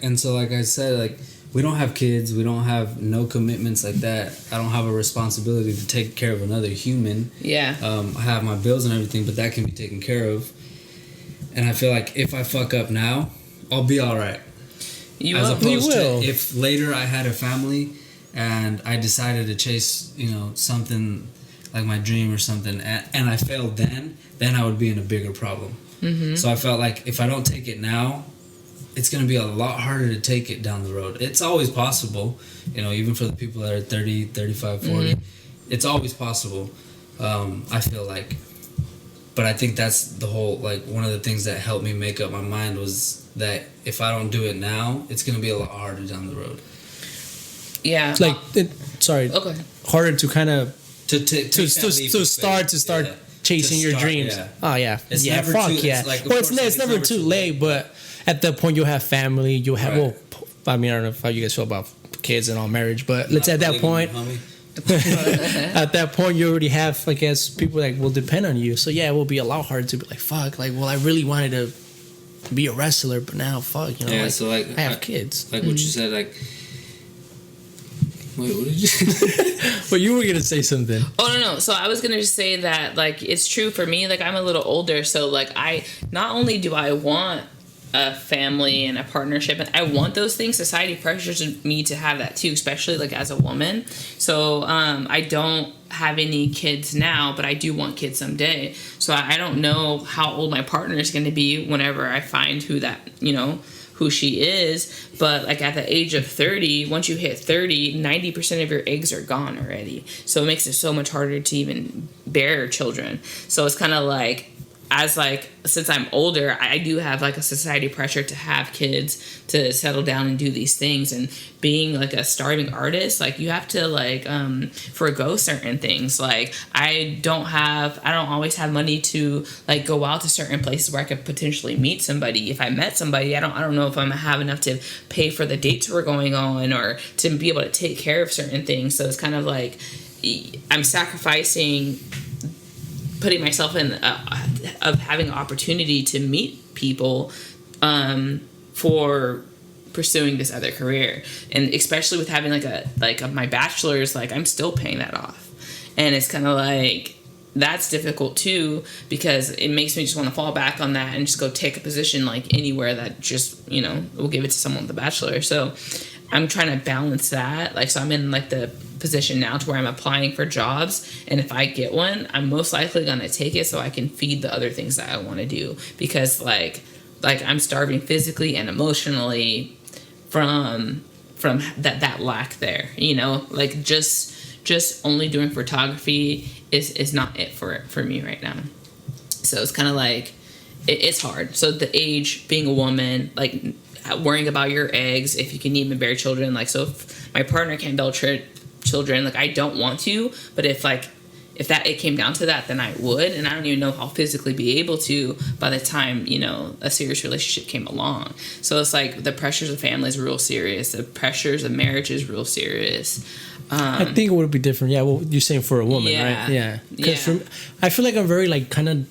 Speaker 4: And so like I said, like, we don't have kids, we don't have no commitments like that. I don't have a responsibility to take care of another human.
Speaker 3: Yeah.
Speaker 4: I have my bills and everything, but that can be taken care of. And I feel like if I fuck up now, I'll be all right.
Speaker 3: You
Speaker 4: As
Speaker 3: will.
Speaker 4: opposed
Speaker 1: You will.
Speaker 4: to if later I had a family and I decided to chase, something like my dream or something, and I failed then I would be in a bigger problem.
Speaker 3: Mm-hmm.
Speaker 4: So I felt like if I don't take it now,
Speaker 2: it's going to be a lot harder to take it down the road. It's always possible, even for the people that are 30, 35, 40. It's always possible, I feel like. But I think that's the whole, like, one of the things that helped me make up my mind was that if I don't do it now, it's going to be a lot harder down the road.
Speaker 3: Yeah.
Speaker 1: It's like,
Speaker 3: Okay.
Speaker 1: harder to kind of
Speaker 2: To
Speaker 1: start chasing your dreams.
Speaker 2: Yeah.
Speaker 1: Oh yeah,
Speaker 2: It's
Speaker 1: yeah.
Speaker 2: never
Speaker 1: Fuck
Speaker 2: too-
Speaker 1: yeah.
Speaker 2: it's like, of
Speaker 1: Well,
Speaker 2: course,
Speaker 1: it's never too late, but at that point you'll have family. You'll have
Speaker 2: Right.
Speaker 1: I mean, I don't know how you guys feel about kids and all marriage, but let's at that point.
Speaker 2: Homie.
Speaker 1: At that point, you already have, I guess, people that will depend on you. So yeah, it will be a lot harder to be like, fuck, like, well, I really wanted to be a wrestler, but now, fuck,
Speaker 4: Yeah, so like
Speaker 1: I have kids.
Speaker 4: Like what you said, like. Wait, what did you?
Speaker 1: But you were gonna say something.
Speaker 3: Oh no. So I was gonna just say that, like, it's true for me. Like, I'm a little older, so like, I not only do I want a family and a partnership, and I want those things. Society pressures me to have that too, especially like as a woman. So I don't have any kids now, but I do want kids someday. So I don't know how old my partner is going to be whenever I find who she is. But like at the age of 30, once you hit 30, 90% of your eggs are gone already. So it makes it so much harder to even bear children. So it's kind of like, since I'm older, I do have like a society pressure to have kids, to settle down and do these things. And being like a starving artist, like you have to like forego certain things. Like I don't always have money to like go out to certain places where I could potentially meet somebody. If I met somebody, I don't know if I'm gonna have enough to pay for the dates we're going on or to be able to take care of certain things. So it's kind of like I'm sacrificing putting myself in of having an opportunity to meet people for pursuing this other career. And especially with having my bachelor's, like I'm still paying that off. And it's kind of like that's difficult too, because it makes me just want to fall back on that and just go take a position like anywhere that just, will give it to someone with a bachelor. So I'm trying to balance that. Like, so I'm in like the position now to where I'm applying for jobs, and if I get one, I'm most likely gonna take it so I can feed the other things that I want to do, because like I'm starving physically and emotionally from that lack there. Like just only doing photography is not it for me right now. So it's kind of like it's hard. So the age, being a woman, like worrying about your eggs, if you can even bear children, like, so if my partner can't bear children, like I don't want to, but if it came down to that, then I would, and I don't even know if I'll physically be able to by the time a serious relationship came along. So it's like the pressures of family is real serious, the pressures of marriage is real serious.
Speaker 1: I think it would be different. Yeah, well, you're saying for a woman, right? Yeah. Because I feel like I'm very like kind of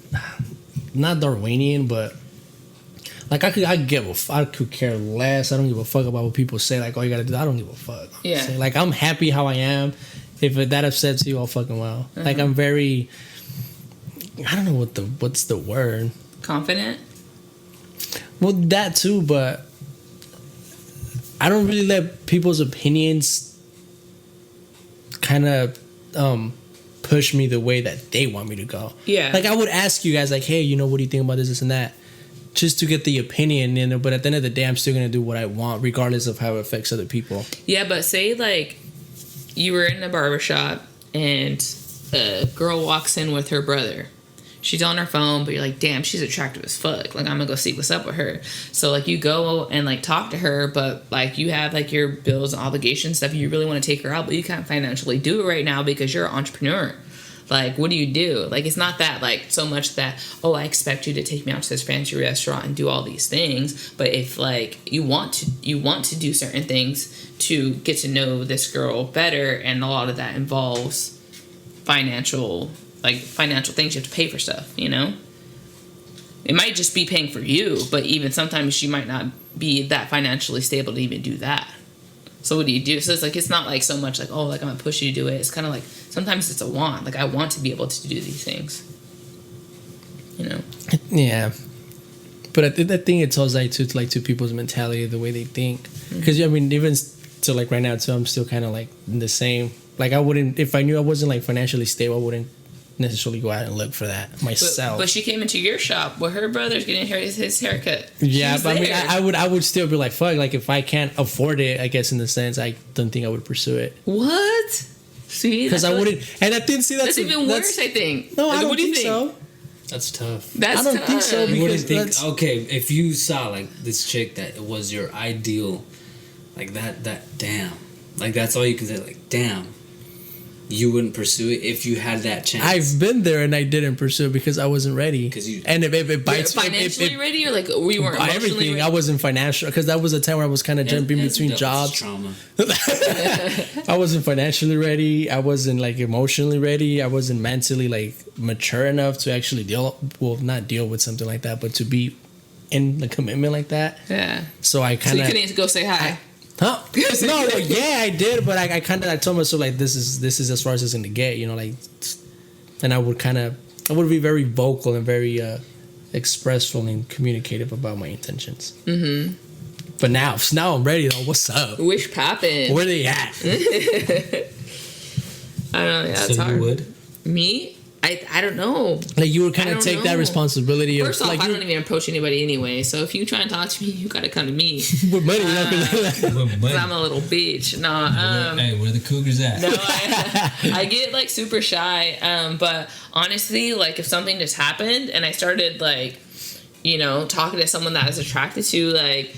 Speaker 1: not Darwinian, but like I could care less. I don't give a fuck about what people say. Like, oh, you gotta do that. I don't give a fuck.
Speaker 3: Yeah.
Speaker 1: So, like, I'm happy how I am. If that upsets you, all fucking well. Like, I'm very, I don't know what's the word.
Speaker 3: Confident.
Speaker 1: Well, that too, but I don't really let people's opinions kind of push me the way that they want me to go.
Speaker 3: Yeah.
Speaker 1: Like, I would ask you guys, like, hey, what do you think about this and that? Just to get the opinion, but at the end of the day, I'm still going to do what I want, regardless of how it affects other people.
Speaker 3: Yeah, but say, like, you were in a barbershop and a girl walks in with her brother. She's on her phone, but you're like, damn, she's attractive as fuck. Like, I'm gonna go see what's up with her. So, like, you go and, like, talk to her, but, like, you have, like, your bills and obligations, stuff. You really want to take her out, but you can't financially do it right now because you're an entrepreneur. Like, what do you do? Like, it's not that, like, so much that, oh, I expect you to take me out to this fancy restaurant and do all these things. But if, like, you want to do certain things to get to know this girl better, and a lot of that involves financial things. You have to pay for stuff, It might just be paying for you, but even sometimes you might not be that financially stable to even do that. So what do you do? So it's like, it's not like so much like, oh, like I'm gonna push you to do it. It's kind of like sometimes it's a want. Like I want to be able to do these things.
Speaker 1: Yeah, but I think it's also to people's mentality, the way they think. Because I mean, even so, like right now too, I'm still kind of like in the same. Like I wouldn't, if I knew I wasn't like financially stable, I wouldn't necessarily go out and look for that myself.
Speaker 3: But she came into your shop where her brother's getting his haircut.
Speaker 1: Yeah,
Speaker 3: She's
Speaker 1: but
Speaker 3: there.
Speaker 1: I mean, I would still be like, fuck. Like, if I can't afford it, I guess in the sense, I don't think I would pursue it.
Speaker 3: What? See,
Speaker 1: Because I wouldn't. And I didn't see
Speaker 3: That's even worse. I think.
Speaker 1: No,
Speaker 3: Like,
Speaker 1: I don't
Speaker 3: what do you
Speaker 1: think so.
Speaker 2: That's tough.
Speaker 3: That's
Speaker 1: I don't
Speaker 3: tough.
Speaker 1: think so,
Speaker 2: You wouldn't
Speaker 1: because
Speaker 2: think, okay, if you saw like this chick that was your ideal, like that damn, like that's all you can say, like damn, you wouldn't pursue it if you had that chance.
Speaker 1: I've been there and I didn't pursue it because I wasn't ready. And if it bites,
Speaker 3: financially ready, or like we weren't emotionally
Speaker 1: everything.
Speaker 3: ready?
Speaker 1: I wasn't financial because that was a time where I was kind of jumping between jobs.
Speaker 4: Trauma.
Speaker 1: I wasn't financially ready. I wasn't like emotionally ready. I wasn't mentally like mature enough to actually not deal with something like that, but to be in the commitment like that.
Speaker 3: Yeah.
Speaker 1: So I kind
Speaker 3: So
Speaker 1: of.
Speaker 3: you couldn't go say hi.
Speaker 1: Huh? No, like, yeah, I did, but I told myself like this is as far as it's gonna get, you know, like, and I would be very vocal and very expressful and communicative about my intentions. Mm-hmm. But now I'm ready though. What's up?
Speaker 3: Wish poppin'.
Speaker 1: Where they at?
Speaker 3: I don't know. Yeah,
Speaker 2: so
Speaker 3: it's hard.
Speaker 2: you would?
Speaker 3: Me? I don't know.
Speaker 1: Like you would kind
Speaker 3: I
Speaker 1: of
Speaker 3: don't
Speaker 1: take that
Speaker 3: know.
Speaker 1: responsibility.
Speaker 3: First
Speaker 1: of,
Speaker 3: off,
Speaker 1: like,
Speaker 3: I don't even approach anybody anyway. So if you try and talk to me, you gotta come to me.
Speaker 1: with money, you know,
Speaker 3: 'Cause I'm a little bitch. No,
Speaker 2: Hey, where the Cougars at?
Speaker 3: no, I get like super shy. But honestly, like if something just happened and I started like, you know, talking to someone that I was attracted to, like.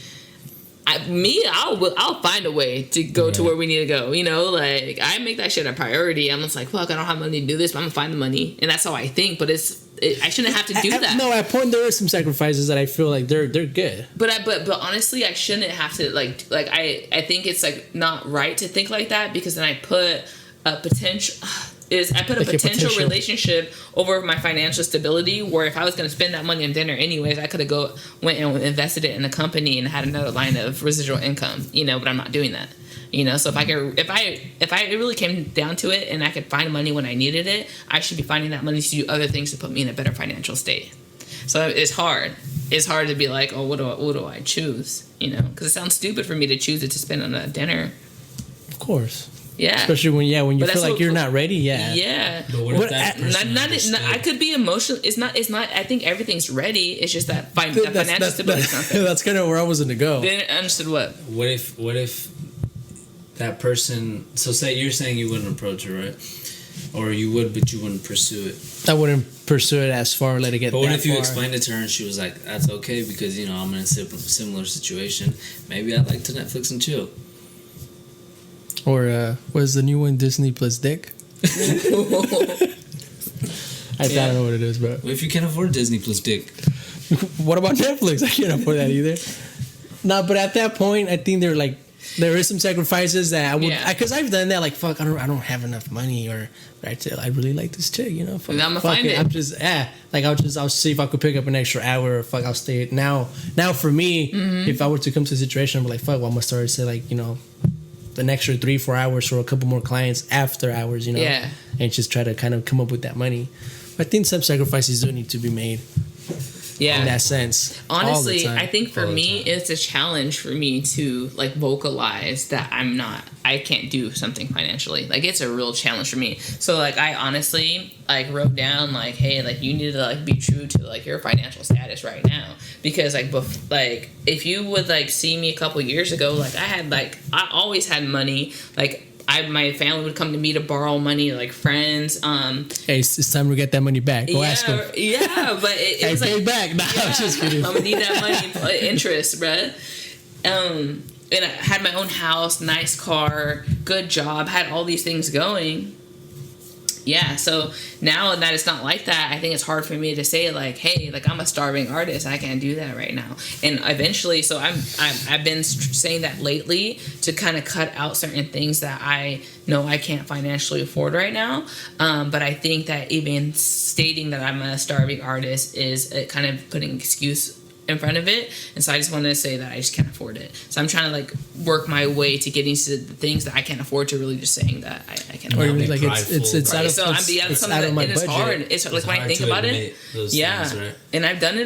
Speaker 3: I'll find a way to go to where we need to go. You know, like I make that shit a priority. I'm just like, fuck, I don't have money to do this, but I'm gonna find the money, and that's how I think. But I shouldn't have to do that.
Speaker 1: No, at point there are some sacrifices that I feel like they're good.
Speaker 3: But honestly, I shouldn't have to like I think it's like not right to think like that because then I put a potential. I put a potential relationship over my financial stability where if I was going to spend that money on dinner anyways, I could have went and invested it in a company and had another line of residual income, you know, but I'm not doing that. You know, so if it really came down to it and I could find money when I needed it, I should be finding that money to do other things to put me in a better financial state. So it's hard. It's hard to be like, oh, what do I choose? You know, because it sounds stupid for me to choose it to spend on a dinner.
Speaker 1: Of course.
Speaker 3: Yeah.
Speaker 1: Especially when you feel like you're not ready. Yeah.
Speaker 3: Yeah.
Speaker 2: But what if that person
Speaker 3: I could be emotional. It's not. I think everything's ready. It's just that financial stability is not there.
Speaker 1: That's kind of where I was going to go.
Speaker 3: Then I understood what.
Speaker 2: What if that person? So say you're saying you wouldn't approach her, right? Or you would, but you wouldn't pursue it.
Speaker 1: I wouldn't pursue it as far. Let it get.
Speaker 2: But what
Speaker 1: that
Speaker 2: if you
Speaker 1: far.
Speaker 2: explained it to her and she was like, "That's okay because you know I'm in a similar situation. Maybe I'd like to Netflix and chill."
Speaker 1: Or was the new one Disney plus Dick? I don't know what it is, bro.
Speaker 2: What if you can't afford Disney plus Dick?
Speaker 1: What about Netflix? I can't afford that either. No, but at that point, I think there is some sacrifices that I would, because I've done that. Like, fuck, I don't have enough money, or I really like this chick, you know. Fuck,
Speaker 3: I'm gonna
Speaker 1: fuck
Speaker 3: find it.
Speaker 1: I'm just I'll see if I could pick up an extra hour, or fuck, I'll stay. Now for me, if I were to come to a situation, I'm like, fuck, well, I'm gonna start to say like, you know, an extra 3-4 hours for a couple more clients after hours, you know, and just try to kind of come up with that money. But I think some sacrifices do need to be made.
Speaker 3: Yeah.
Speaker 1: In that sense.
Speaker 3: Honestly, I think for me, it's a challenge for me to like vocalize that I can't do something financially. Like it's a real challenge for me. So like I honestly like wrote down like, hey, like you need to like be true to like your financial status right now. Because like if you would like see me a couple years ago, like I always had money. Like my family would come to me to borrow money, like friends.
Speaker 1: Hey, it's time to get that money back. Go ask them.
Speaker 3: Yeah, but it was
Speaker 1: pay
Speaker 3: like
Speaker 1: back. Nah, I'm just kidding.
Speaker 3: I'm gonna need that money, interest, bruh. And I had my own house, nice car, good job, had all these things going. Yeah, so now that it's not like that, I think it's hard for me to say like, hey, like I'm a starving artist, I can't do that right now. And eventually, so I've been saying that lately to kind of cut out certain things that I know I can't financially afford right now. But I think that even stating that I'm a starving artist is kind of putting excuse in front of it, and so I just wanted to say that I just can't afford it. So I'm trying to like work my way to getting to the things that I can't afford to really just saying that I can't
Speaker 1: Or
Speaker 3: afford
Speaker 1: even
Speaker 3: it.
Speaker 1: like it's out of
Speaker 3: So
Speaker 1: it's
Speaker 3: something
Speaker 1: out of my
Speaker 3: that it's
Speaker 1: budget.
Speaker 3: hard. It's like when I think about it, yeah.
Speaker 2: Things, right?
Speaker 3: And I've done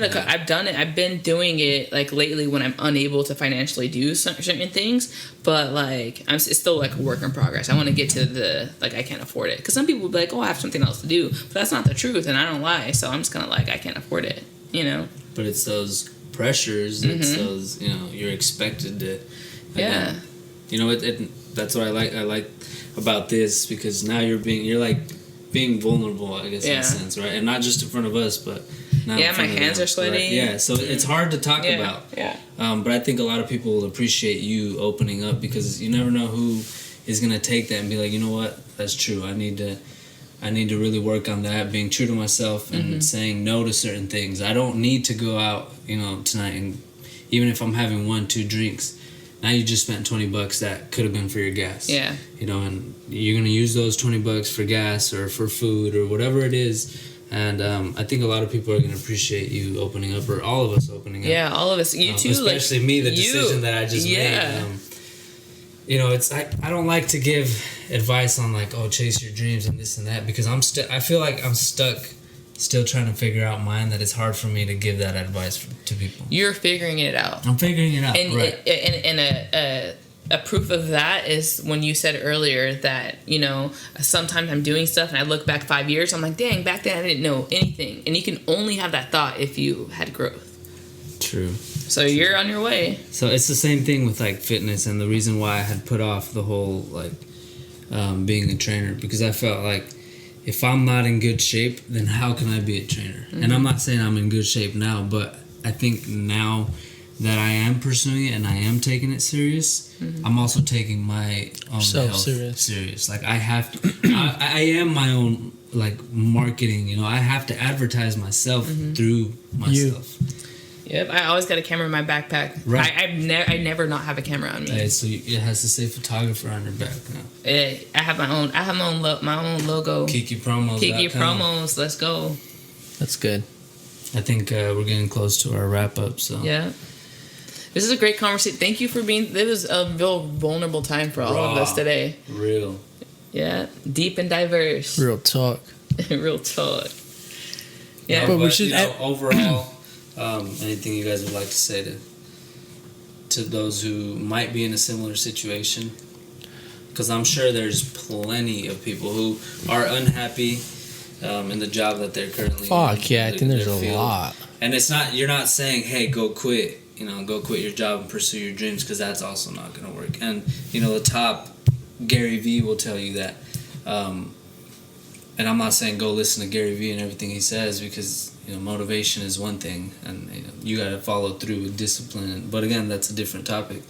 Speaker 3: it. I've been doing it like lately when I'm unable to financially do certain things. But like it's still like a work in progress. I want to get to the like I can't afford it because some people will be like, oh, I have something else to do, but that's not the truth, and I don't lie. So I'm just kind of like I can't afford it, you know.
Speaker 4: But it's those pressures. It's those you're expected to. Again, you know that's what I like about this because now you're being vulnerable, I guess, in a sense, right? And not just in front of us, but now
Speaker 3: my hands are sweaty.
Speaker 4: Right? Yeah, so it's hard to talk about.
Speaker 3: Yeah.
Speaker 4: But I think a lot of people will appreciate you opening up because you never know who is gonna take that and be like, you know what, that's true. I need to really work on that, being true to myself and saying no to certain things. I don't need to go out, tonight, and even if I'm having 1-2 drinks. Now you just spent $20 that could have been for your gas.
Speaker 3: Yeah.
Speaker 4: And you're gonna use those $20 for gas or for food or whatever it is. And I think a lot of people are gonna appreciate you opening up, or all of us opening up.
Speaker 3: Yeah, all of us. You too,
Speaker 4: especially me. The decision that I just made. It's I don't like to give advice on like, oh, chase your dreams and this and that because I feel like I'm stuck. Still trying to figure out mine, that it's hard for me to give that advice to people.
Speaker 3: You're figuring it out.
Speaker 4: I'm figuring it out,
Speaker 3: and,
Speaker 4: right.
Speaker 3: And a proof of that is when you said earlier that, sometimes I'm doing stuff and I look back 5 years, I'm like, dang, back then I didn't know anything. And you can only have that thought if you had growth.
Speaker 4: True.
Speaker 3: So you're on your way.
Speaker 4: So it's the same thing with like fitness and the reason why I had put off the whole like being a trainer, because I felt like if I'm not in good shape, then how can I be a trainer? And I'm not saying I'm in good shape now, but I think now that I am pursuing it and I am taking it serious, I'm also taking my own health serious. Like I have to, I am my own like marketing, I have to advertise myself through myself.
Speaker 3: Yep, I always got a camera in my backpack.
Speaker 4: Right.
Speaker 3: I never not have a camera on me.
Speaker 4: Hey, so it has to say photographer on your back now.
Speaker 3: I have my own logo.
Speaker 4: Kiki Promos.
Speaker 3: Kiki Promos. Let's go.
Speaker 1: That's good.
Speaker 4: I think we're getting close to our wrap up. So
Speaker 3: yeah, this is a great conversation. Thank you for being. It was a real vulnerable time for all of us today.
Speaker 4: Real.
Speaker 3: Yeah, deep and diverse.
Speaker 1: Real talk.
Speaker 3: Real talk. Yeah,
Speaker 4: but we should overall. Anything you guys would like to say to those who might be in a similar situation? Because I'm sure there's plenty of people who are unhappy in the job that they're currently in.
Speaker 1: I think there's a lot.
Speaker 4: And it's not, you're not saying, hey, go quit your job and pursue your dreams, because that's also not going to work. And, the top Gary Vee will tell you that. And I'm not saying go listen to Gary Vee and everything he says, because motivation is one thing, and you got to follow through with discipline. But again, that's a different topic.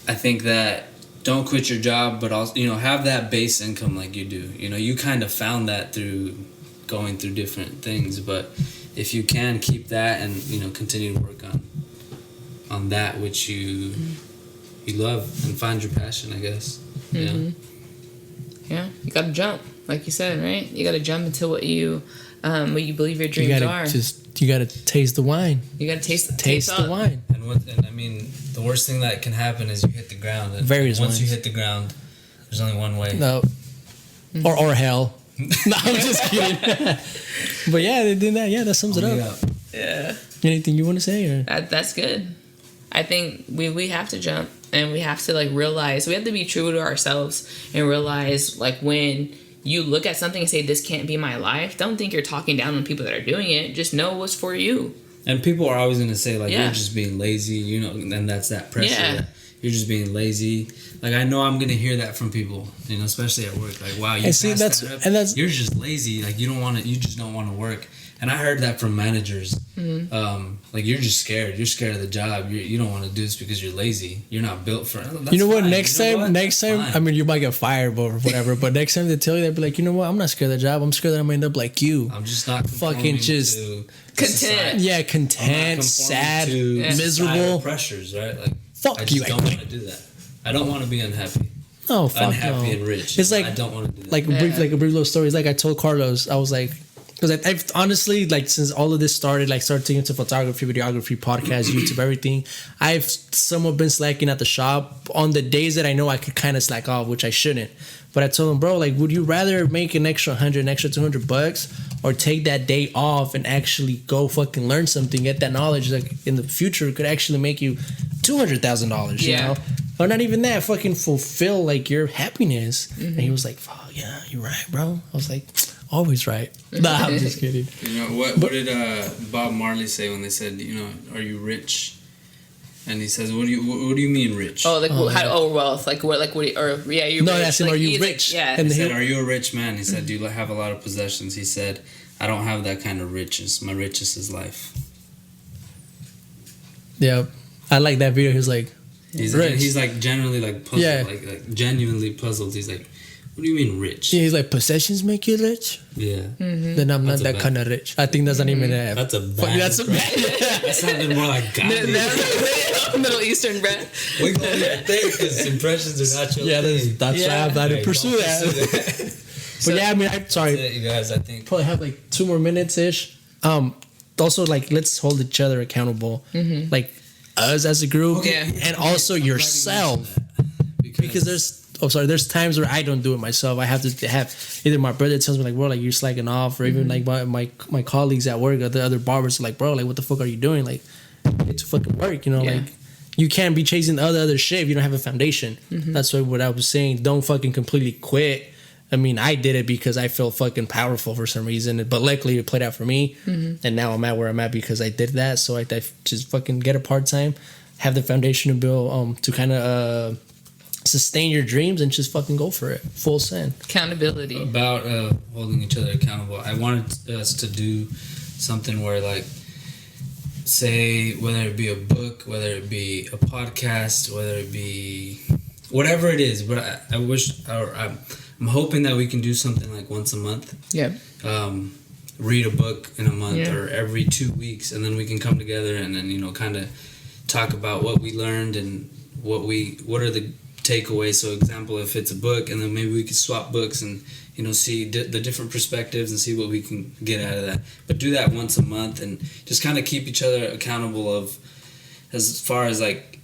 Speaker 4: I think that don't quit your job, but also have that base income like you do. You kind of found that through going through different things. But if you can keep that and continue to work on that which you love and find your passion, I guess.
Speaker 3: Yeah, you got to jump. Like you said, right? You got to jump into what you believe your dreams are.
Speaker 1: You got to taste the wine.
Speaker 3: You got to taste
Speaker 1: the wine.
Speaker 4: And I mean, the worst thing that can happen is you hit the ground. And once you hit the ground, there's only one way.
Speaker 1: No. Or hell. No, I'm just kidding. But yeah, they did that. Yeah, that sums it up.
Speaker 3: Yeah.
Speaker 1: Anything you want to say? Or?
Speaker 3: That's good. I think we have to jump, and we have to realize, we have to be true to ourselves and realize when you look at something and say, this can't be my life, don't think you're talking down on people that are doing it. Just know what's for you.
Speaker 4: And people are always going to say, you're just being lazy, and that's that pressure.
Speaker 3: Yeah.
Speaker 4: That you're just being lazy. I know I'm going to hear that from people, especially at work. Wow, you passed that up. You're just lazy. You just don't want to work. And I heard that from managers. You're just scared. You're scared of the job. You don't want to do this because you're lazy. You're not built for it.
Speaker 1: Next time, I mean, you might get fired or whatever, but next time they tell you that, be like, you know what? I'm not scared of the job. I'm scared that I'm going to end up like you.
Speaker 4: I'm just not
Speaker 1: fucking just
Speaker 3: content.
Speaker 1: Yeah, content, sad, miserable.
Speaker 4: Pressures, right?
Speaker 1: Fuck
Speaker 4: I
Speaker 1: you.
Speaker 4: I don't want to do that. I don't want to be unhappy.
Speaker 1: Oh, fuck
Speaker 4: unhappy and rich.
Speaker 1: It's
Speaker 4: I don't want to do that.
Speaker 1: A brief little story. It's I told Carlos, I was like, Because I've honestly, like, since all of this started, like, started taking into photography, videography, podcast, YouTube, everything, I've somewhat been slacking at the shop on the days that I know I could kind of slack off, which I shouldn't. But I told him, bro, like, would you rather make an extra 100, an extra $200, or take that day off and actually go fucking learn something, get that knowledge that in the future could actually make you $200,000, you know? Or not even that, fucking fulfill, like, your happiness. Mm-hmm. And he was like, oh, yeah, you're right, bro. I was like, always right. Nah, I'm just kidding.
Speaker 4: You know, what did Bob Marley say when they said, you know, are you rich? And he says, "What do you mean rich?"
Speaker 3: Oh, like wealth, like what, or yeah, you.
Speaker 1: No,
Speaker 3: rich.
Speaker 1: that's him.
Speaker 3: Like,
Speaker 1: are you rich?
Speaker 3: Yeah.
Speaker 4: And he said, "Are you a rich man?" He said, "Do you have a lot of possessions?" He said, "I don't have that kind of riches. My riches is life."
Speaker 1: Yeah, I like that video. He's like,
Speaker 4: he's like genuinely like puzzled, like genuinely puzzled. He's like, "What do you mean rich?"
Speaker 1: Yeah, he's like, possessions make you rich?
Speaker 4: Yeah.
Speaker 3: Mm-hmm.
Speaker 1: Then I'm not that kind of rich. I think that's not even that.
Speaker 2: That's a bad.
Speaker 1: That's a bad.
Speaker 2: That sounded more like God.
Speaker 3: Middle Eastern bread.
Speaker 2: We go there because impressions are not your thing.
Speaker 1: That's why I didn't pursue that. But yeah, I mean, I'm sorry.
Speaker 2: That's it, you guys, I think
Speaker 1: Probably have like 2 more minutes ish. Also, like, let's hold each other accountable, like us as a group, and also yourself, because there's times where I don't do it myself. I have to have either my brother tells me like, bro, like, you're slacking off, or even like my colleagues at work, or the other barbers are like, bro, like, what the fuck are you doing? Like, it's fucking work, you know, like. You can't be chasing other shit if you don't have a foundation. That's what I was saying. Don't fucking completely quit. I mean, I did it because I felt fucking powerful for some reason, but luckily it played out for me, and now I'm at where I'm at because I did that. So I just fucking get a part-time, have the foundation to build, to kind of sustain your dreams and just fucking go for it, full send.
Speaker 3: Accountability.
Speaker 2: About holding each other accountable. I wanted us to do something where, like, say, whether it be a book, whether it be a podcast, whether it be whatever it is, but I wish, or I'm hoping that we can do something like once a month. Yeah. Read a book in a month or every 2 weeks, and then we can come together and then, you know, kind of talk about what we learned and what are the takeaways. So, example, if it's a book, and then maybe we could swap books and, you know, see the different perspectives and see what we can get out of that. But do that once a month and just kind of keep each other accountable of, as far as like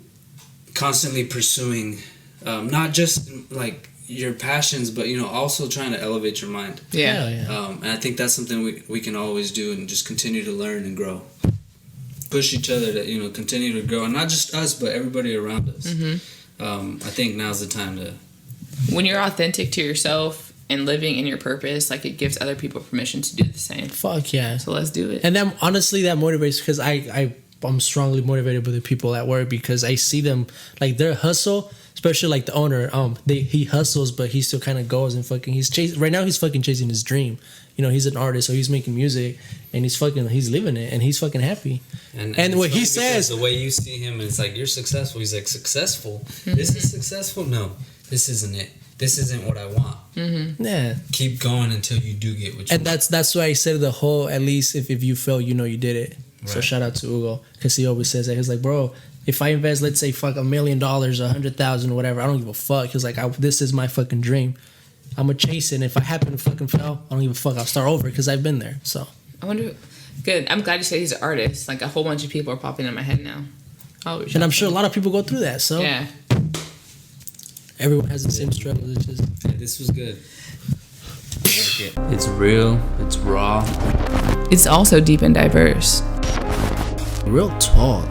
Speaker 2: constantly pursuing, not just like your passions, but, you know, also trying to elevate your mind.
Speaker 3: Yeah.
Speaker 2: And I think that's something we can always do, and just continue to learn and grow. Push each other to, you know, continue to grow, and not just us, but everybody around us. I think now's the time to.
Speaker 3: When you're authentic to yourself and living in your purpose, like, it gives other people permission to do the same.
Speaker 1: Fuck yeah.
Speaker 3: So let's do it.
Speaker 1: And then honestly, that motivates, because I'm strongly motivated by the people at work, because I see them, like, their hustle, especially like the owner, he hustles, but he still kind of goes and fucking, right now he's fucking chasing his dream. You know, he's an artist, so he's making music, and he's living it, and he's fucking happy. And what he says,
Speaker 2: the way you see him, it's like, you're successful. He's like, successful? This is successful? No, this isn't it. This isn't what I want.
Speaker 1: Yeah.
Speaker 2: Keep going until you do get what you want.
Speaker 1: And that's why I said the whole, at least if you fail, you know you did it. Right. So shout out to Hugo, because he always says that. He's like, bro, if I invest, let's say, fuck $1 million, 100,000, whatever, I don't give a fuck. He's like, this is my fucking dream. I'm gonna chase it. And if I happen to fucking fail, I don't give a fuck. I'll start over because I've been there. So
Speaker 3: I wonder. Good. I'm glad you said he's an artist. Like, a whole bunch of people are popping in my head now.
Speaker 1: And I'm sure a lot of people go through that. So
Speaker 3: yeah.
Speaker 1: Everyone has the same struggle. It's just,
Speaker 2: this was good. I like it. It's real. It's raw.
Speaker 3: It's also deep and diverse.
Speaker 1: Real talk.